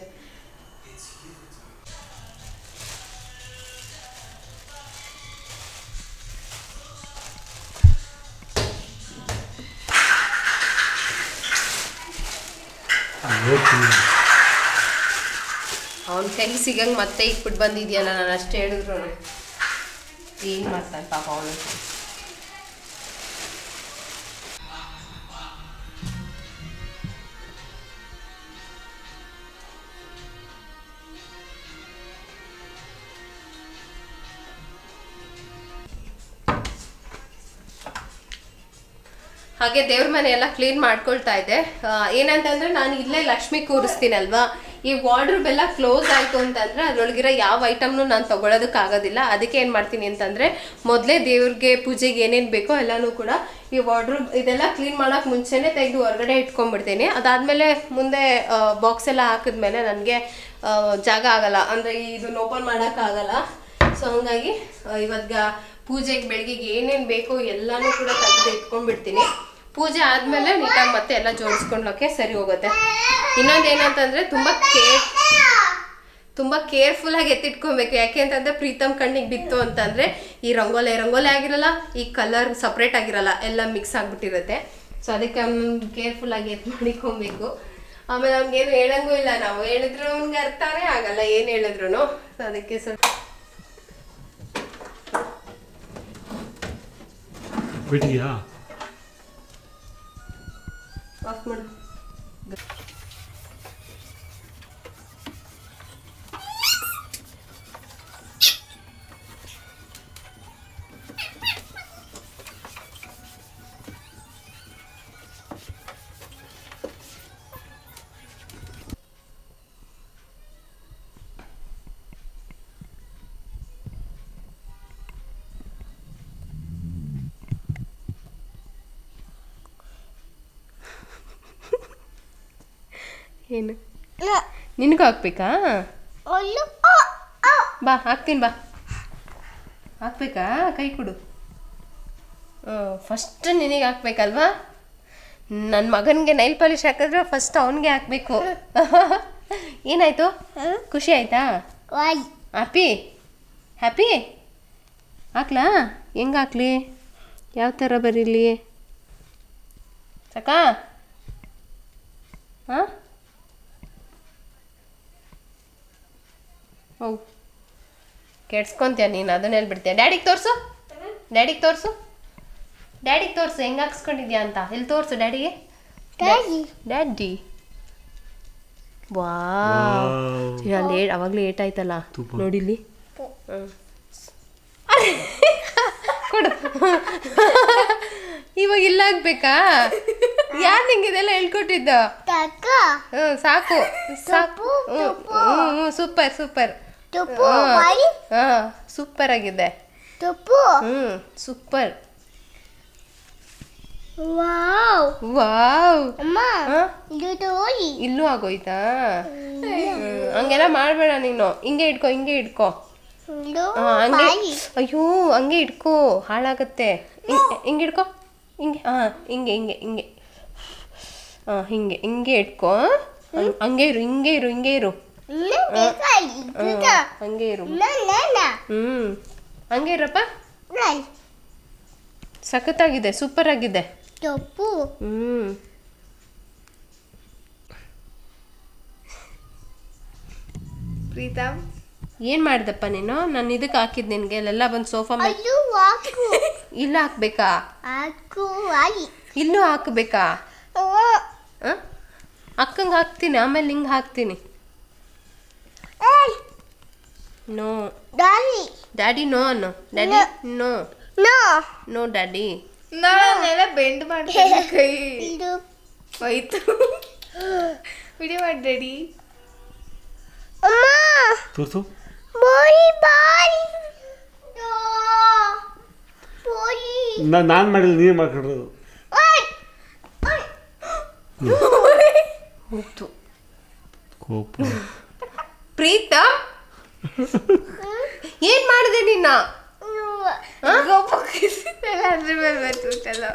ಅವನ ಕೈಗೆ ಸಿಗಂಗೆ ಮತ್ತೆ ಇಟ್ಬಿಟ್ಟು ಬಂದಿದ್ಯಲ್ಲ, ನಾನು ಅಷ್ಟು ಹೇಳಿದ್ರು ಏನು ಮಾಡ್ತಾನೆ ಪಾಪ ಅವನು. ಹಾಗೆ ದೇವ್ರ ಮನೆ ಎಲ್ಲ ಕ್ಲೀನ್ ಮಾಡ್ಕೊಳ್ತಾ ಇದ್ದೆ. ಏನಂತಂದ್ರೆ ನಾನು ಇಲ್ಲೇ ಲಕ್ಷ್ಮಿ ಕೂರಿಸ್ತೀನಲ್ವಾ, ಈ ವಾರ್ಡ್ರೋಬ್ ಎಲ್ಲ ಕ್ಲೋಸ್ ಆಯಿತು ಅಂತಂದರೆ ಅದರೊಳಗಿರೋ ಯಾವ ಐಟಮ್ನು ನಾನು ತೊಗೊಳೋದಕ್ಕಾಗೋದಿಲ್ಲ. ಅದಕ್ಕೆ ಏನು ಮಾಡ್ತೀನಿ ಅಂತಂದರೆ ಮೊದಲೇ ದೇವ್ರಿಗೆ ಪೂಜೆಗೆ ಏನೇನು ಬೇಕೋ ಎಲ್ಲನೂ ಕೂಡ ಈ ವಾರ್ಡ್ರೋಬ್ ಇದೆಲ್ಲ ಕ್ಲೀನ್ ಮಾಡೋಕ್ಕೆ ಮುಂಚೆನೇ ತೆಗೆದು ಹೊರಗಡೆ ಇಟ್ಕೊಂಡ್ಬಿಡ್ತೀನಿ. ಅದಾದಮೇಲೆ ಮುಂದೆ ಬಾಕ್ಸ್ ಎಲ್ಲ ಹಾಕಿದ್ಮೇಲೆ ನನಗೆ ಜಾಗ ಆಗಲ್ಲ, ಅಂದರೆ ಇದನ್ನ ಓಪನ್ ಮಾಡೋಕ್ಕಾಗಲ್ಲ. ಸೊ ಹಂಗಾಗಿ ಇವಾಗ ಪೂಜೆಗೆ ಬೆಳಗ್ಗೆಗೆ ಏನೇನು ಬೇಕೋ ಎಲ್ಲನೂ ಕೂಡ ತೆಗೆದು ಇಟ್ಕೊಂಡ್ಬಿಡ್ತೀನಿ. ಪೂಜೆ ಆದಮೇಲೆ ನೀಟಾಗಿ ಮತ್ತೆ ಎಲ್ಲ ಜೋಡಿಸ್ಕೊಂಡ್ಲೋಕೆ ಸರಿ ಹೋಗುತ್ತೆ. ಇನ್ನೊಂದು ಏನಂತಂದರೆ ತುಂಬ ಕೇರ್ಫುಲ್ಲಾಗಿ ಎತ್ತಿಟ್ಕೊಬೇಕು. ಯಾಕೆ ಅಂತಂದರೆ ಪ್ರೀತಮ್ ಕಣ್ಣಿಗೆ ಬಿತ್ತು ಅಂತಂದರೆ ಈ ರಂಗೋಲಿ ಆಗಿರಲ್ಲ, ಈ ಕಲರ್ ಸಪ್ರೇಟ್ ಆಗಿರಲ್ಲ, ಎಲ್ಲ ಮಿಕ್ಸ್ ಆಗಿಬಿಟ್ಟಿರುತ್ತೆ. ಸೊ ಅದಕ್ಕೆ ಅವ್ನು ಕೇರ್ಫುಲ್ಲಾಗಿ ಎತ್ತು ಮಾಡಿಕೊಬೇಕು. ಆಮೇಲೆ ಅವ್ನಿಗೇನು ಹೇಳಂಗೂ ಇಲ್ಲ, ನಾವು ಹೇಳಿದ್ರು ಅವ್ನಿಗೆ ಅರ್ಥನೇ ಆಗಲ್ಲ ಏನು ಹೇಳಿದ್ರು. ಸೊ ಅದಕ್ಕೆ ಸ್ವಲ್ಪ ಆಫ್ ಮಾಡು. ಏನು ನಿನಗೂ ಹಾಕ್ಬೇಕಾ? ಬಾ ಹಾಕ್ತೀನಿ, ಬಾ ಹಾಕ್ಬೇಕಾ? ಕೈ ಕೊಡು. ಫಸ್ಟ್ ನಿನಗೆ ಹಾಕ್ಬೇಕಲ್ವಾ? ನನ್ನ ಮಗನಿಗೆ ನೈಲ್ ಪಾಲಿಶ್ ಹಾಕಿದ್ರೆ ಫಸ್ಟ್ ಅವನಿಗೆ ಹಾಕಬೇಕು. ಏನಾಯ್ತು ಖುಷಿ ಆಯ್ತಾ ಹ್ಯಾಪಿ ಹ್ಯಾಪಿ ಹಾಕ್ಲಾ ಹೆಂಗೆ ಹಾಕ್ಲಿ ಯಾವ ಥರ ಬರೀಲಿ ಸಾಕಾ ಹಾಂ ಹೌ ಕೆಡ್ಸ್ಕೊಂತೀಯ ನೀನು ಅದನ್ನ ಹೇಳ್ಬಿಡ್ತೀಯ ಡ್ಯಾಡಿಗೆ ತೋರಿಸು ಡ್ಯಾಡಿಗೆ ತೋರಿಸು ಡ್ಯಾಡಿಗೆ ತೋರಿಸು ಹೆಂಗೆ ಹಾಕ್ಸ್ಕೊಂಡಿದ್ಯಾ ಅಂತ ಇಲ್ಲಿ ತೋರಿಸು ಡ್ಯಾಡಿಗೆ ಡ್ಯಾಡಿ ವಾ ಅಲ್ಲಿ ಅವಾಗಲೇ ಏಟ್ ಆಯ್ತಲ್ಲ ನೋಡಿಲ್ಲಿ ಕೊಡು ಇವಾಗ ಇಲ್ಲ ಆಗ್ಬೇಕಾ ಯಾರು ನಿಂಗೆ ಇದೆಲ್ಲ ಹೇಳ್ಕೊಟ್ಟಿದ್ದ ಸಾಕು ಸಾಕು ಸೂಪರ್ ಸೂಪರ್ ಸೂಪರ್ ಆಗಿದೆ ಸೂಪರ್ ವಾವ್ ಇಲ್ಲೂ ಆಗೋಯ್ತಾ ಹಂಗೆಲ್ಲ ಮಾಡಬೇಡ ನೀನು ಹಿಂಗೆ ಇಟ್ಕೋ ಹಂಗೆ ಅಯ್ಯೋ ಹಂಗೆ ಇಟ್ಕೋ ಹಾಳಾಗತ್ತೆ ಹಿಂಗೆ ಇಟ್ಕೋ ಹಿಂಗೆ ಹಿಂಗೆ ಹಿಂಗೆ ಹಿಂಗೆ ಹಿಂಗೆ ಹಿಂಗೆ ಇಟ್ಕೋ ಹಂಗೆ ಇರು ಹಿಂಗೆ ಇರು ಹಿಂಗೆ ಇರು ಹಂಗೆ ಇರು ಹಂಗೆ ಇರಪ್ಪ ಸಖತ್ತಾಗಿದೆ ಸೂಪರ್ ಆಗಿದೆ ಪ್ರೀತಮ್ ಏನ್ ಮಾಡ್ದಪ್ಪ ನೀನು ನಾನು ಇದಕ್ಕೆ ಹಾಕಿದ್ ನಿನ್ಗೆ ಅಲ್ಲೆಲ್ಲ ಬಂದು ಸೋಫಾ ಮೇಲೆ ಇಲ್ಲ ಹಾಕ್ಬೇಕಾ ಇಲ್ಲೂ ಹಾಕ್ಬೇಕಾ ಅಕ್ಕಂಗೆ ಹಾಕ್ತೀನಿ ಆಮೇಲೆ ನಿಂಗೆ ಹಾಕ್ತೀನಿ ನೋ ಡ್ಯಾಡಿ ನೋ ಅನ್ನು ಡ್ಯಾಡಿ ನೋ ನೋ ಡ್ಯಾಡಿ ನಾನೆಲ್ಲ ಬೆಂಡ್ ಮಾಡ್ತೀನಿ ಕೈ ಹೋಯ್ತು ವಿಡಿಯೋ ಮಾಡಿ ಡ್ಯಾಡಿ ತೋರಿಸು ನಾನು ಮಾಡಿಲ್ಲ ನೀನು ಮಾಡ್ಕೊಂಡಿರೋದು ಹೋಗ್ತು ಕೋಪ ಪ್ರೀತ ಏನ್ ಮಾಡಿದೆ ನಿನ್ನ ಅದ್ರ ಮೇಲೆ ಬರ್ತಿತ್ತಲ್ಲ